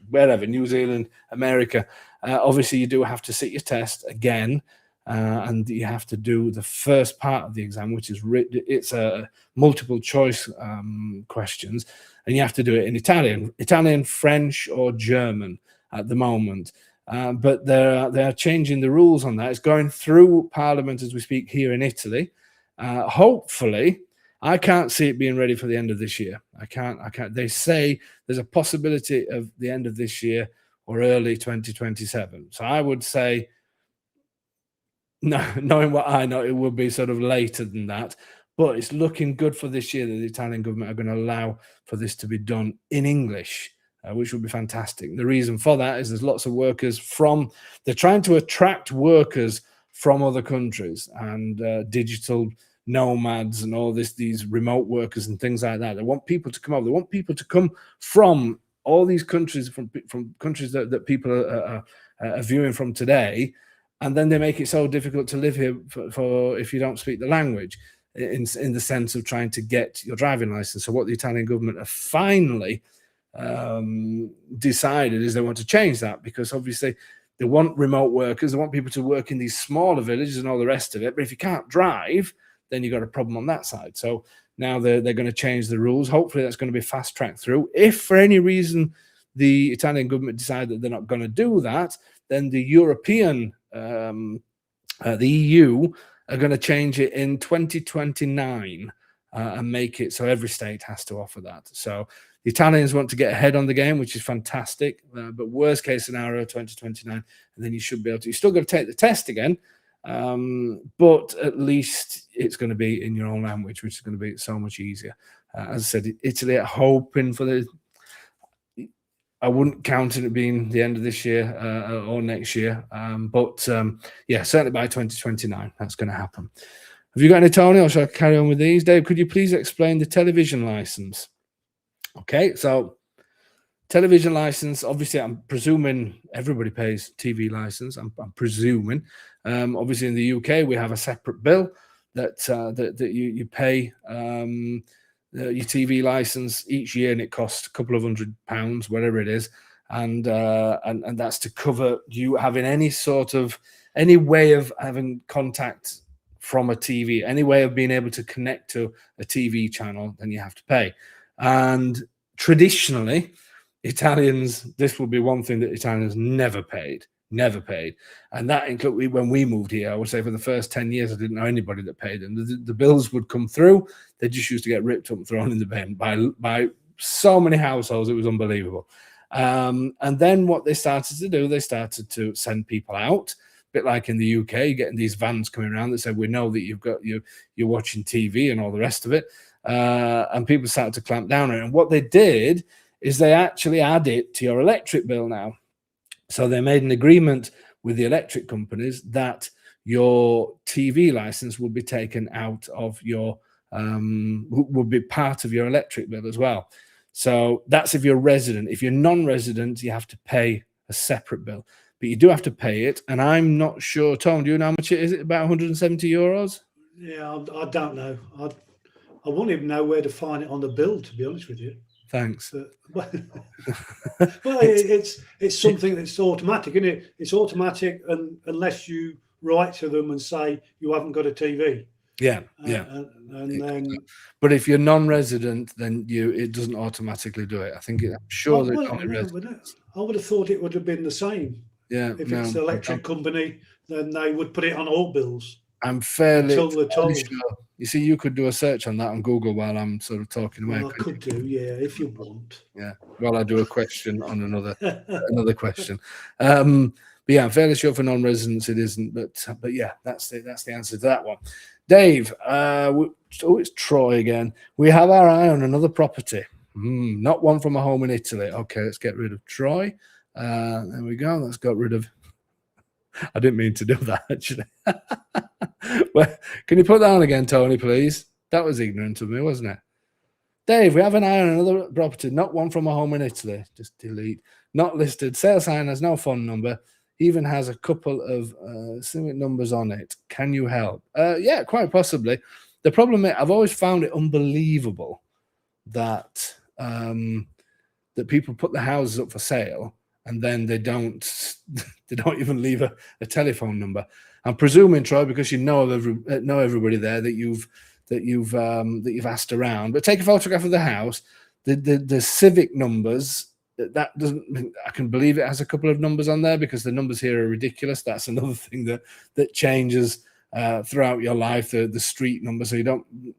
wherever, New Zealand, America, obviously you do have to sit your test again, and you have to do the first part of the exam, which is it's a multiple choice questions, and you have to do it in Italian, French, or German at the moment. But they are changing the rules on that. It's going through Parliament as we speak here in Italy. Hopefully, I can't see it being ready for the end of this year. I can't. They say there's a possibility of the end of this year or early 2027. So I would say, no, knowing what I know, it will be sort of later than that. But it's looking good for this year that the Italian government are going to allow for this to be done in English. which would be fantastic. The reason for that is there's lots of workers they're trying to attract workers from other countries, and digital nomads and all these remote workers and things like that. They want people to come over. They want people to come from all these countries, from countries that people are viewing from today, and then they make it so difficult to live here for if you don't speak the language, in the sense of trying to get your driving license. So what the Italian government have finally decided is they want to change that, because obviously they want remote workers, they want people to work in these smaller villages and all the rest of it. But if you can't drive, then you've got a problem on that side. So now they're going to change the rules. Hopefully that's going to be fast tracked through. If for any reason the Italian government decide that they're not going to do that, then the European, the EU, are going to change it in 2029 and make it so every state has to offer that. So the Italians want to get ahead on the game, which is fantastic. But worst case scenario, 2029, and then you should be able to. You still got to take the test again, but at least it's going to be in your own language, which is going to be so much easier. As I said, Italy are hoping for the. I wouldn't count it being the end of this year or next year, but yeah, certainly by 2029, that's going to happen. Have you got any, Tony, or shall I carry on with these? Dave, could you please explain the television license? Okay, so television license, obviously, I'm presuming everybody pays TV license. I'm presuming. Obviously, in the UK, we have a separate bill that you pay your TV license each year, and it costs a couple of £100, whatever it is, and that's to cover you having any way of having contact from a TV, any way of being able to connect to a TV channel, then you have to pay. And traditionally, Italians, this will be one thing that Italians never paid. And that included when we moved here. I would say for the first 10 years, I didn't know anybody that paid them. The bills would come through. They just used to get ripped up and thrown in the bin by so many households. It was unbelievable. And then what they started to do, they started to send people out, a bit like in the UK, getting these vans coming around that said, we know that you're watching TV and all the rest of it. And people started to clamp down on it. And what they did is they actually add it to your electric bill now. So they made an agreement with the electric companies that your TV license would be taken out of your, would be part of your electric bill as well. So that's if you're resident. If you're non-resident, you have to pay a separate bill, but you do have to pay it. And I'm not sure, Tom, do you know how much it is? About 170 euros? Yeah, I don't know. I won't even know where to find it on the bill, to be honest with you. Thanks. Well, it's something that's automatic, isn't it? It's automatic, and unless you write to them and say you haven't got a TV. Yeah. And then, but if you're non-resident, then it doesn't automatically do it. I think I'm sure that I would have thought it would have been the same. Yeah. If it's the electric company, then they would put it on all bills. I'm fairly sure. You see, you could do a search on that on Google while I'm sort of talking away. Well, I could do, yeah, if you want. Yeah. Well, I do a question on another question. But yeah, I'm fairly sure for non-residents it isn't. But yeah, that's the answer to that one. Dave, it's Troy again. We have our eye on another property. Not one from a home in Italy. Okay, let's get rid of Troy. There we go. Let's get rid of. I didn't mean to do that, actually. Well, can you put that on again, Tony, please? That was ignorant of me, wasn't it? Dave, we have an eye on another property, not one from a home in Italy. Just delete. Not listed. Sale sign has no phone number. Even has a couple of numbers on it. Can you help? Yeah, quite possibly. The problem is, I've always found it unbelievable that that people put the houses up for sale and then they don't even leave a telephone number. I'm presuming, Troy, because you know everybody there that you've asked around. But take a photograph of the house. The civic numbers, that doesn't. I can believe it has a couple of numbers on there because the numbers here are ridiculous. That's another thing that changes throughout your life. The street number, so I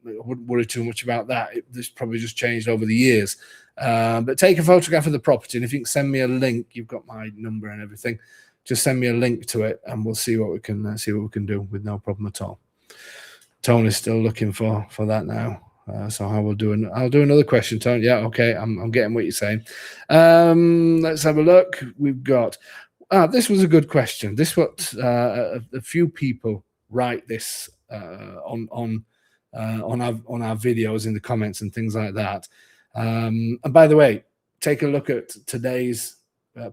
wouldn't worry too much about that. This probably just changed over the years. But take a photograph of the property, and if you can send me a link, you've got my number and everything. Just send me a link to it, and we'll see what we can do with no problem at all. Tony's still looking for that now. So I will do I'll do another question, Tony. Yeah, okay, I'm getting what you're saying. Let's have a look. We've got this was a good question. This what a few people write this on our videos in the comments and things like that. And by the way, take a look at today's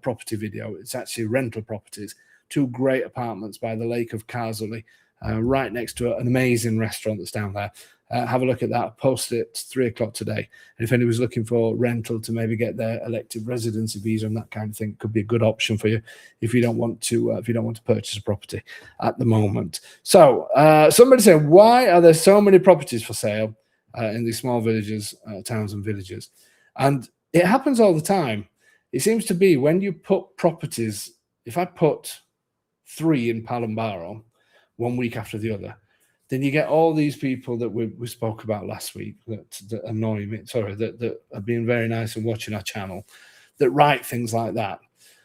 property video. It's actually rental properties, 2 great apartments by the Lake of Karsuli, right next to an amazing restaurant that's down there. Have a look at that. Post it 3 o'clock today. And if anyone's looking for rental to maybe get their elective residency visa and that kind of thing, it could be a good option for you if you don't want to purchase a property at the moment. So somebody said, why are there so many properties for sale in these small villages, towns and villages? And it happens all the time. It seems to be when you put properties, if I put 3 in Palambaro 1 week after the other, then you get all these people that we spoke about last week that annoy me, that are being very nice and watching our channel, that write things like that.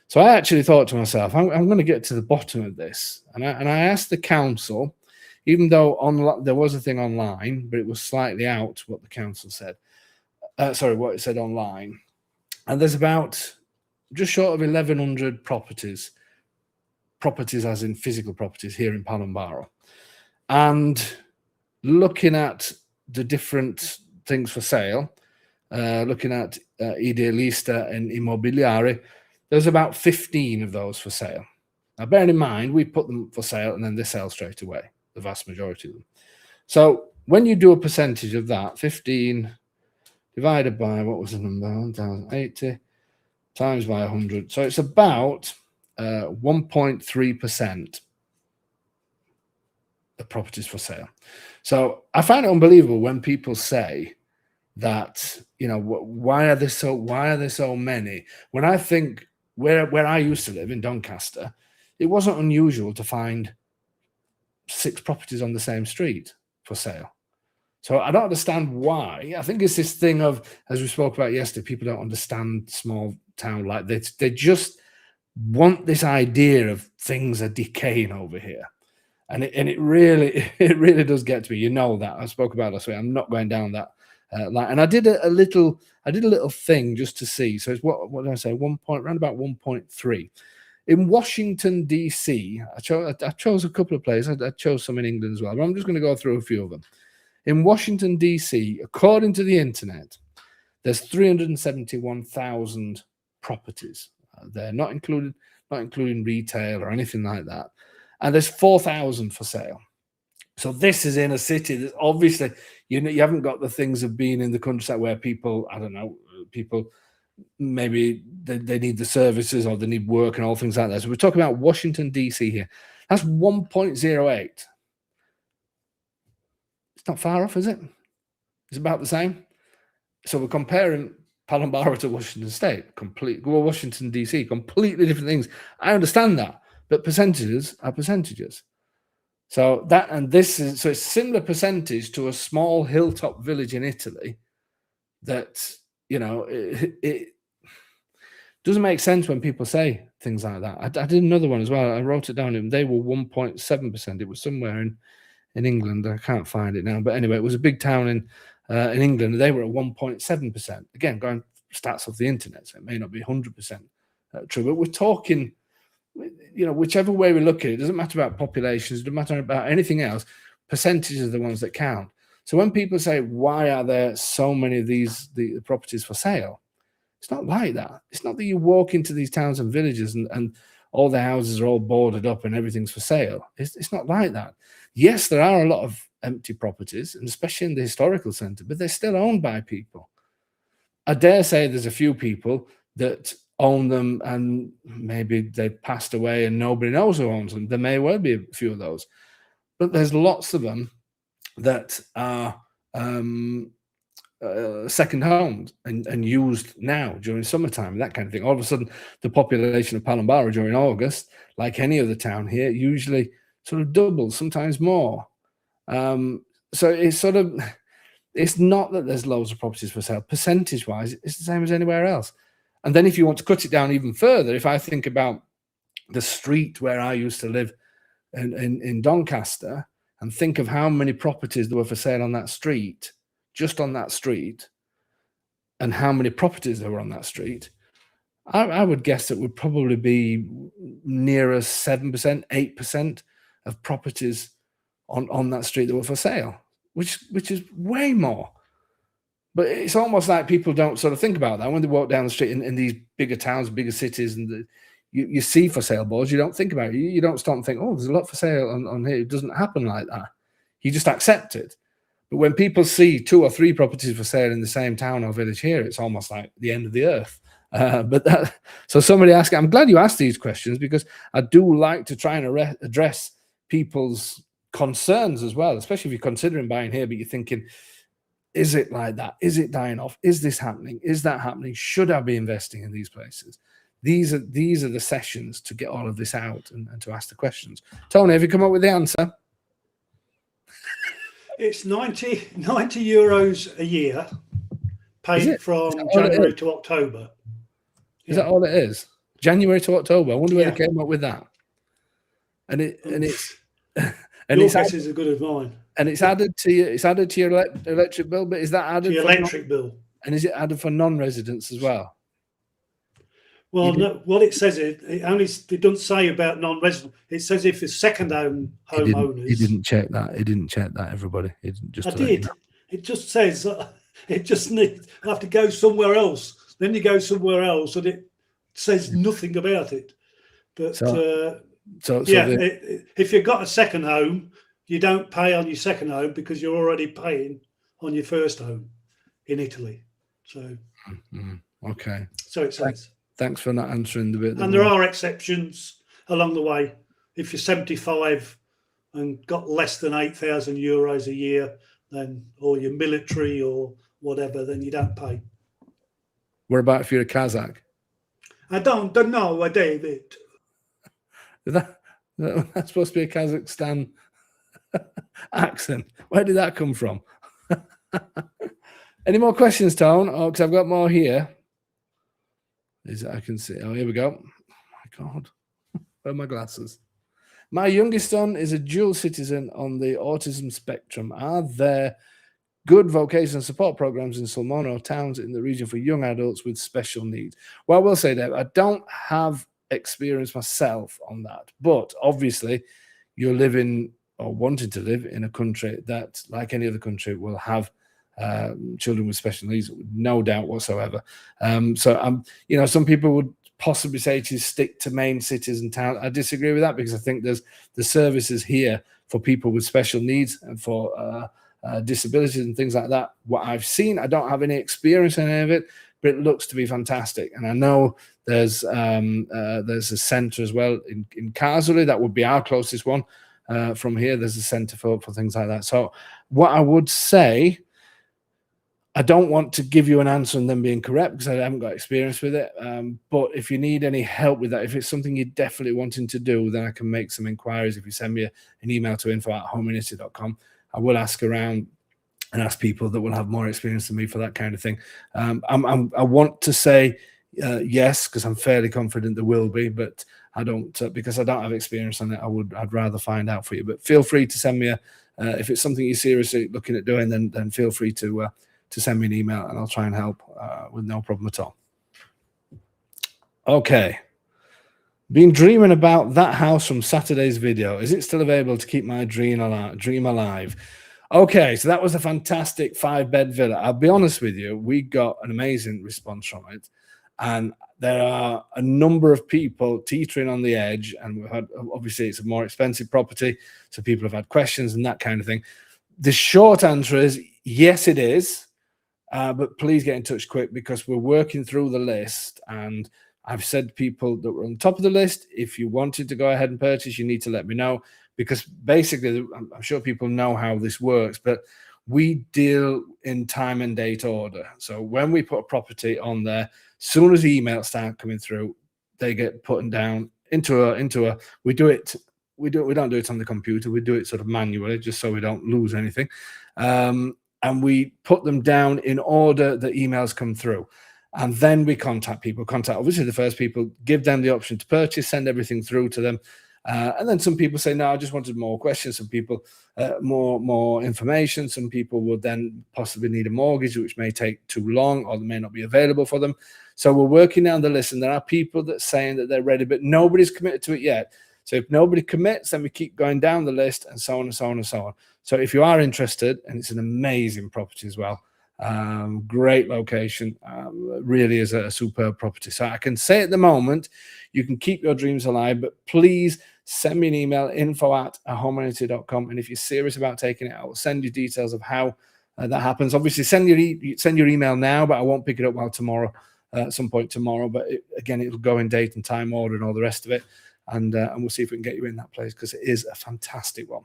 So I actually thought to myself, I'm going to get to the bottom of this. And I asked the council, even though there was a thing online, but it was slightly out what the council said. What it said online. And there's about just short of 1,100 properties as in physical properties here in Palambaro. And looking at the different things for sale, looking at Idealista and Immobiliare, there's about 15 of those for sale. Now, bearing in mind, we put them for sale and then they sell straight away, the vast majority of them. So when you do a percentage of that, 15 divided by, what was the number, 1,080 times by 100. So it's about 1.3% of properties for sale. So I find it unbelievable when people say that, why are there so many? When I think where I used to live in Doncaster, it wasn't unusual to find 6 properties on the same street for sale. So I don't understand why. I think it's this thing of, as we spoke about yesterday, people don't understand small town like this. They just want this idea of things are decaying over here. And it really does get to me. You know that. I spoke about it last week. I'm not going down that line. And I did a little thing just to see. So it's what did I say? Around about 1.3. In Washington, D.C., I chose a couple of places. I chose some in England as well. But I'm just going to go through a few of them. In Washington, D.C., according to the internet, there's 371,000 properties. They're not including retail or anything like that. And there's 4,000 for sale. So this is in a city that obviously you haven't got the things of being in the countryside where people, I don't know, people maybe they need the services or they need work and all things like that. So we're talking about Washington, D.C. here. That's 1.08. It's not far off, is it? It's about the same. So we're comparing Palambaro to Washington State, Washington, D.C., completely different things. I understand that, but percentages are percentages. So it's similar percentage to a small hilltop village in Italy that, it doesn't make sense when people say things like that. I did another one as well. I wrote it down and they were 1.7%. It was somewhere in England. I can't find it now. But anyway, it was a big town in England. They were at 1.7%. Again, going stats off the internet, so it may not be 100% true. But we're talking, whichever way we look at it, doesn't matter about populations, it doesn't matter about anything else. Percentages are the ones that count. So when people say, why are there so many of the properties for sale? It's not like that. It's not that you walk into these towns and villages and all the houses are all boarded up and everything's for sale. It's not like that. Yes, there are a lot of empty properties, and especially in the historical centre, but they're still owned by people. I dare say there's a few people that own them and maybe they passed away and nobody knows who owns them. There may well be a few of those. But there's lots of them that are second homes and used now during summertime, that kind of thing. All of a sudden, the population of Palambaro during August, like any other town here, usually sort of doubles, sometimes more. So it's not that there's loads of properties for sale. Percentage-wise, it's the same as anywhere else. And then if you want to cut it down even further, if I think about the street where I used to live in Doncaster and think of how many properties there were for sale on that street just on that street and how many properties there were on that street, I would guess it would probably be nearer 7%, 8% of properties on that street that were for sale, which is way more. But it's almost like people don't sort of think about that when they walk down the street in these bigger towns, bigger cities, and you see for sale boards. You don't think about it. You don't stop and think, oh, there's a lot for sale on here. It doesn't happen like that. You just accept it. But when people see 2 or 3 properties for sale in the same town or village here, it's almost like the end of the earth. So somebody asked, I'm glad you asked these questions, because I do like to try and address people's concerns as well, especially if you're considering buying here, but you're thinking, is it like that? Is it dying off? Is this happening? Is that happening? Should I be investing in these places? These are the sessions to get all of this out and to ask the questions. Tony, have you come up with the answer? It's 90 euros a year, paid from January to October. Is that all it is? January to October. I wonder where they came up with that. And it's your guess is as good as mine. And it's added to your electric bill, but is that added to your electric bill? And is it added for non-residents as well? Well, no. What it says it doesn't say about non-resident. It says if it's second-home homeowners. He didn't check that. He didn't check that. Everybody. He didn't just. I did. It just says it just needs. I have to go somewhere else. Then you go somewhere else, and it says nothing about it. But if you've got a second home, you don't pay on your second home because you're already paying on your first home in Italy. So okay. So it says. Thanks for not answering the bit. And there are exceptions along the way. If you're 75 and got less than 8,000 euros a year, then or you're military or whatever, then you don't pay. What about if you're a Kazakh? I don't know, David. That's supposed to be a Kazakhstan accent. Where did that come from? Any more questions, Tone? Oh, because I've got more here. I can see. Oh, here we go. Oh, my God. Where are my glasses? My youngest son is a dual citizen on the autism spectrum. Are there good vocational support programs in Sulmona or towns in the region for young adults with special needs? Well, I will say that I don't have experience myself on that, but obviously you're living or wanting to live in a country that, like any other country, will have children with special needs, no doubt whatsoever. Some people would possibly say to stick to main cities and towns. I disagree with that, because I think there's the services here for people with special needs and for disabilities and things like that. What I've seen, I don't have any experience in any of it, but it looks to be fantastic. And I know there's a centre as well in Karsuli. That would be our closest one from here. There's a centre for things like that. So what I would say, I don't want to give you an answer and then be incorrect because I haven't got experience with it. But if you need any help with that, if it's something you're definitely wanting to do, then I can make some inquiries. If you send me an email to info@homeunity.com, I will ask around and ask people that will have more experience than me for that kind of thing. I want to say yes, because I'm fairly confident there will be, but I don't, because I don't have experience on it. I'd rather find out for you. But feel free to send me if it's something you're seriously looking at doing, then feel free to send me an email and I'll try and help with no problem at all. Okay. Been dreaming about that house from Saturday's video. Is it still available to keep my dream alive? Okay, so that was a fantastic 5-bed villa. I'll be honest with you, we got an amazing response from it. And there are a number of people teetering on the edge. And we've had, obviously, it's a more expensive property. So people have had questions and that kind of thing. The short answer is yes, it is. But please get in touch quick, because we're working through the list, and I've said to people that were on top of the list, if you wanted to go ahead and purchase, you need to let me know, because basically, I'm sure people know how this works, but we deal in time and date order. So when we put a property on there, soon as the emails start coming through, they get put down into a. We don't do it on the computer. We do it sort of manually, just so we don't lose anything. And we put them down in order the emails come through. And then we contact people. Obviously the first people, give them the option to purchase, send everything through to them. And then some people say, no, I just wanted more questions. Some people, more information. Some people will then possibly need a mortgage, which may take too long or they may not be available for them. So we're working down the list, and there are people that are saying that they're ready, but nobody's committed to it yet. So if nobody commits, then we keep going down the list, and so on and so on and so on. So if you are interested, and it's an amazing property as well, great location, really is a superb property. So I can say at the moment, you can keep your dreams alive, but please send me an email, info@ahomeanity.com. And if you're serious about taking it, I will send you details of how that happens. Obviously, send your email now, but I won't pick it up while tomorrow, at some point tomorrow. But again, it'll go in date and time order and all the rest of it. And we'll see if we can get you in that place, because it is a fantastic one.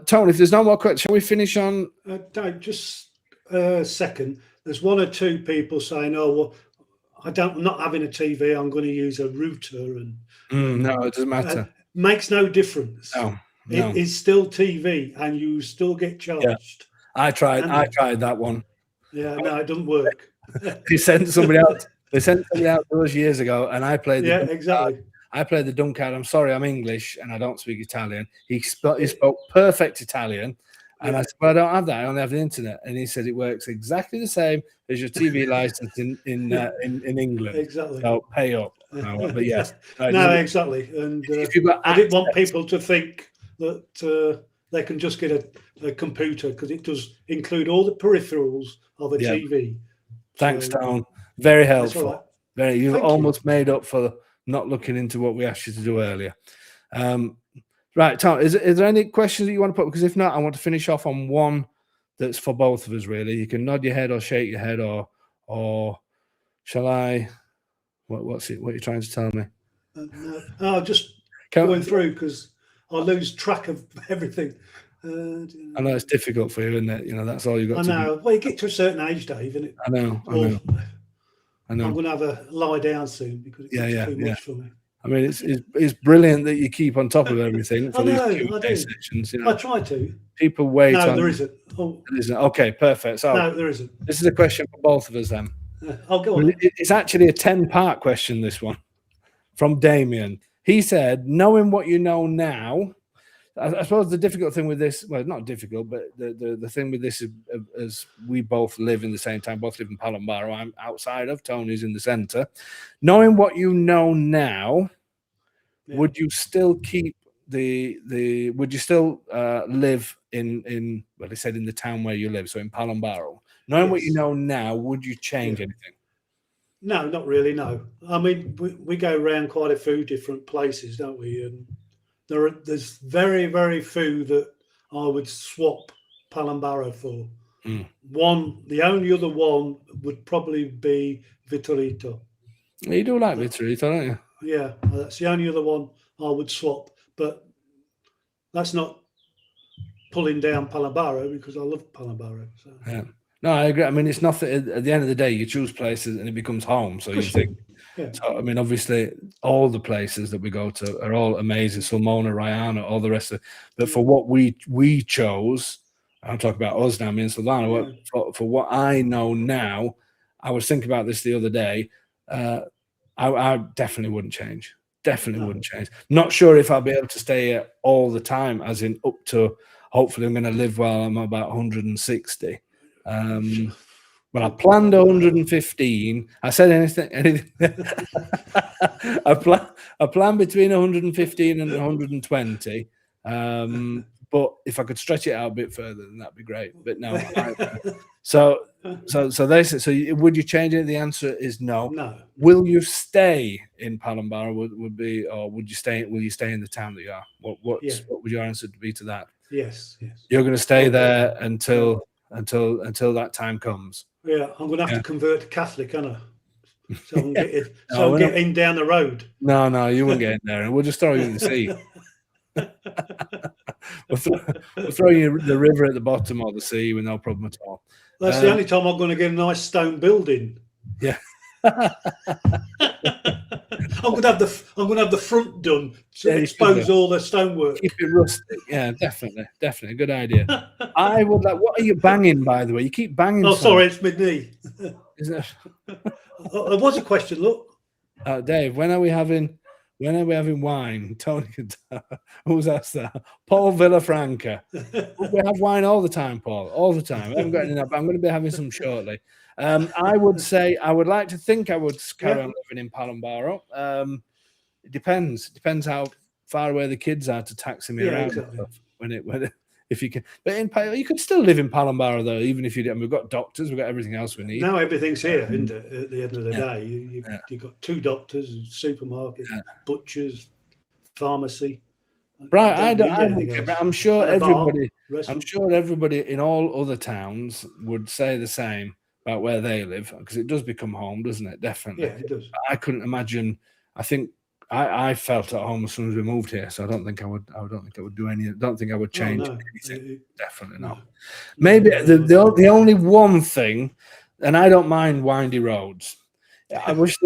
Tony, if there's no more questions, shall we finish on? Dave, just a second. There's one or two people saying, "Oh, well, I'm not having a TV. I'm going to use a router." And no, it doesn't matter. Makes no difference. No. It is still TV, and you still get charged. Yeah. I tried that one. Yeah, no, it doesn't work. They sent somebody out. They sent somebody out those years ago, and I played. Exactly. I played the dumb card. I'm sorry, I'm English and I don't speak Italian. He spoke perfect Italian, and I said, "Well, I don't have that. I only have the internet." And he said it works exactly the same as your TV license in England. Exactly. So pay up. No, but yes, no, exactly. And I didn't want people to think that they can just get a computer, because it does include all the peripherals of a TV. Thanks, Tom. Very helpful. Right. You've almost made up for not looking into what we asked you to do earlier. Right, Tom, is there any questions that you want to put? Because if not, I want to finish off on one that's for both of us, really. You can nod your head or shake your head, or shall I? What's it? What are you trying to tell me? No, just going through, because I lose track of everything. I know it's difficult for you, isn't it? You know, that's all you got. I know. Well, you get to a certain age, Dave, isn't it? I know. I'm going to have a lie down soon, because it's too much for me. I mean, it's brilliant that you keep on top of everything for these Q&A sessions. You know, I try to. People wait. No, there isn't. There isn't. Okay, perfect. So no, there isn't. This is a question for both of us then. I'll go on. It's actually a 10-part question, this one, from Damien. He said, knowing what you know now, I suppose the difficult thing with this, well, not difficult, but the thing with this is we both live in the same town, both live in Palambaro. I'm outside of, Tony's in the centre. Knowing what you know now, would you still keep would you still live in well, they said in the town where you live, so in Palambaro? Knowing what you know now, would you change anything? No, not really, no. I mean, we go around quite a few different places, don't we? And there's very, very few that I would swap Palambaro for. The only other one would probably be Vittorito. You do like Vittorito, don't you? Yeah, that's the only other one I would swap. But that's not pulling down Palambaro, because I love Palambaro. So. Yeah. No, I agree. I mean, it's not that at the end of the day, you choose places and it becomes home. So you think, so, I mean, obviously, all the places that we go to are all amazing. Sulmona, Raiana, all the rest of it. But for what we chose, I'm talking about us now, me and Silvana, for what I know now, I was thinking about this the other day. I definitely wouldn't change. Definitely wouldn't change. Not sure if I'll be able to stay here all the time, as in up to, hopefully I'm going to live while I'm about 160. Well, I planned 115. I said anything. I planned between 115 and 120. But if I could stretch it out a bit further, then that'd be great. But no. So they said. So would you change it? The answer is no. No. Will you stay in Palambaro? Would be, or would you stay? Will you stay in the town that you are? What would your answer be to that? Yes. You're going to stay there until that time comes. Yeah, I'm going to have to convert to Catholic, aren't I? So I'm getting down the road. No, you won't get in there, and we'll just throw you in the sea. we'll throw you in the river at the bottom or the sea with no problem at all. That's the only time I'm going to get a nice stone building. Yeah. I'm going to have the front done to expose all the stonework. Keep it rustic. Yeah, definitely. Good idea. I would like. What are you banging, by the way? You keep banging. Oh, sorry, it's my knee. Is it? There was a question. Look, Dave. When are we having When are we having wine? Tony, who's asked that? Paul Villafranca. We have wine all the time, Paul, all the time. I haven't got any now, but I'm going to be having some shortly. I would say I would like to think I would carry on living in Palambaro. It depends how far away the kids are to taxi me around. Exactly. If you can, but you could still live in Palambaro though, even if you don't. We've got doctors, we've got everything else we need. Now everything's here, isn't it? At the end of the day, you've got 2 doctors, supermarket, butchers, pharmacy. Right, I'm sure everybody. I'm sure everybody in all other towns would say the same about where they live, because it does become home, doesn't it? Definitely. Yeah, it does. I couldn't imagine. I think I felt at home as soon as we moved here, so I don't think I would. I don't think I would do any. I don't think I would change anything. Definitely not. Maybe the only one thing, and I don't mind windy roads. I wish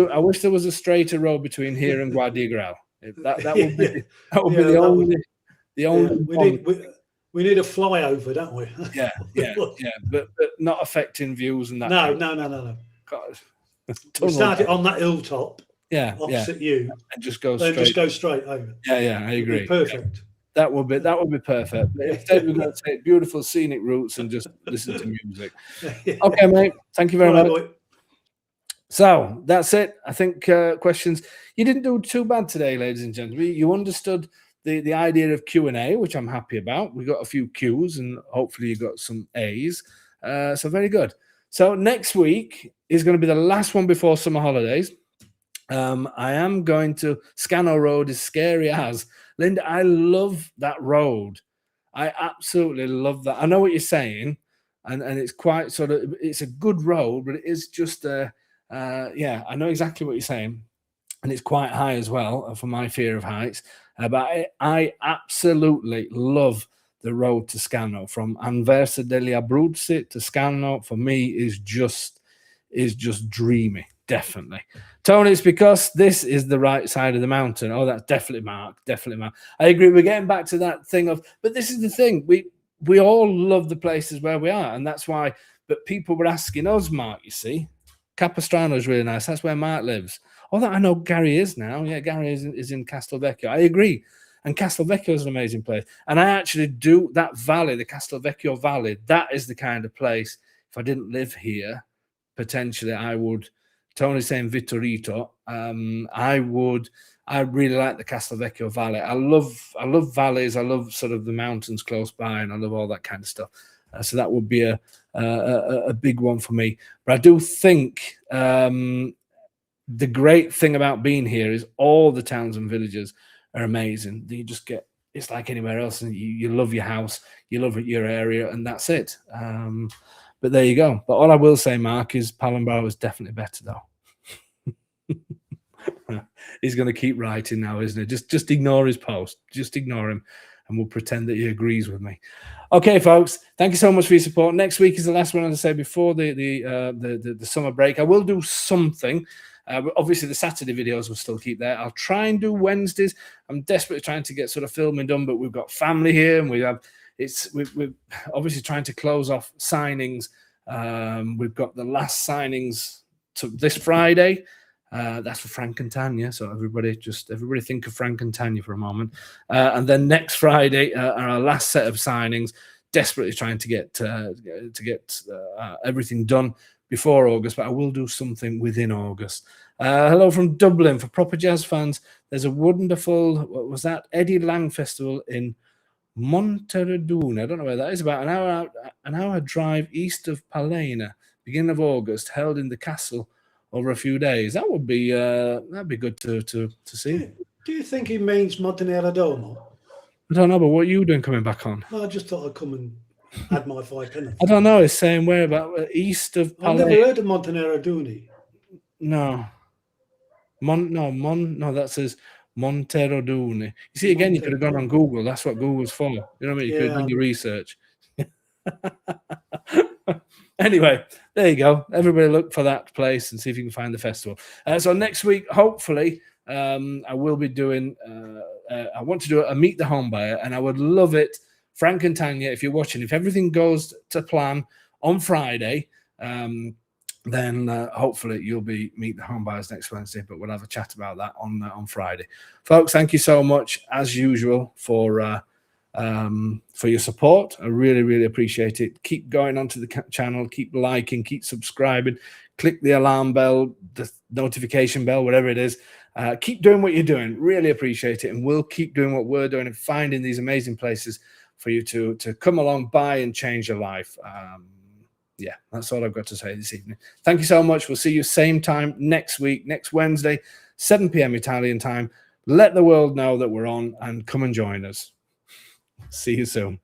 there was a straighter road between here and Guadalcanal. That would be the only. We need a flyover, don't we? Yeah, but not affecting views and that. No. We started on that hilltop. Opposite you, and just go straight over. Yeah, I agree. Perfect. That would be perfect. But instead, we're going to take beautiful scenic routes and just listen to music. Okay, mate. Thank you very much. Boy. So that's it. I think questions. You didn't do too bad today, ladies and gentlemen. You understood the idea of Q&A, which I'm happy about. We got a few Qs and hopefully you got some As. So very good. So next week is going to be the last one before summer holidays. I am going to Scano Road, as scary as. Linda, I love that road. I absolutely love that. I know what you're saying, and it's quite sort of, it's a good road, but it is just I know exactly what you're saying, and it's quite high as well for my fear of heights. But I absolutely love the road to Scano, from Anversa degli Abruzzi to Scano. For me, is just dreamy. Definitely. Tony, it's because this is the right side of the mountain. Oh, that's definitely Mark. Definitely Mark. I agree. We're getting back to that thing of, but this is the thing. We all love the places where we are, and that's why. But people were asking us, Mark, you see, Capistrano is really nice. That's where Mark lives. Oh, that I know Gary is now. Yeah, Gary is in Castelvecchio. I agree. And Castelvecchio is an amazing place. And I actually do that valley, the Castelvecchio Valley. That is the kind of place, if I didn't live here, potentially I would. Tony's saying Vittorito. I really like the Castelvecchio Valley. I love valleys. I love sort of the mountains close by, and I love all that kind of stuff. So that would be a big one for me. But I do think the great thing about being here is all the towns and villages are amazing. You just get, it's like anywhere else, and you love your house, you love your area, and that's it. But there you go. But all I will say, Mark, is Palambaro is definitely better, though. He's going to keep writing now, isn't he? Just ignore his post. Just ignore him, and we'll pretend that he agrees with me. Okay, folks. Thank you so much for your support. Next week is the last one, as I say, before the summer break. I will do something. Obviously, the Saturday videos will still keep there. I'll try and do Wednesdays. I'm desperately trying to get sort of filming done, but we've got family here, and we're obviously trying to close off signings. We've got the last signings to this Friday. That's for Frank and Tanya. So everybody think of Frank and Tanya for a moment. And then next Friday are our last set of signings. Desperately trying to get everything done before August, but I will do something within August. Hello from Dublin. For proper jazz fans, there's a wonderful, what was that, Eddie Lang Festival in Monteraduna. I don't know where that is. About an hour drive east of Palena, beginning of August, held in the castle over a few days. That would be that'd be good to see. Do you think he means Montenero Domo? I don't know, but what are you doing coming back on? Well, I just thought I'd come and add my 5 pence. I don't know. It's saying where about east of Palena. I've never heard of Montenero Duni. No. No, that says Monteroduni. You see, again, you could have gone on Google. That's what Google's for. You know what I mean? You could have done your research. Anyway, there you go. Everybody look for that place and see if you can find the festival. So next week, hopefully, I will be doing, I want to do a Meet the Home Buyer, and I would love it, Frank and Tanya, if you're watching, if everything goes to plan on Friday, then hopefully you'll meet the home buyers next Wednesday, but we'll have a chat about that on Friday. Folks, thank you so much as usual for your support. I really, really appreciate it. Keep going onto the channel, keep liking, keep subscribing, click the alarm bell, the notification bell, whatever it is. Keep doing what you're doing. Really appreciate it. And we'll keep doing what we're doing and finding these amazing places for you to come along, buy and change your life. Yeah, that's all I've got to say this evening. Thank you so much. We'll see you same time next week, next Wednesday, 7 p.m. Italian time. Let the world know that we're on and come and join us. See you soon.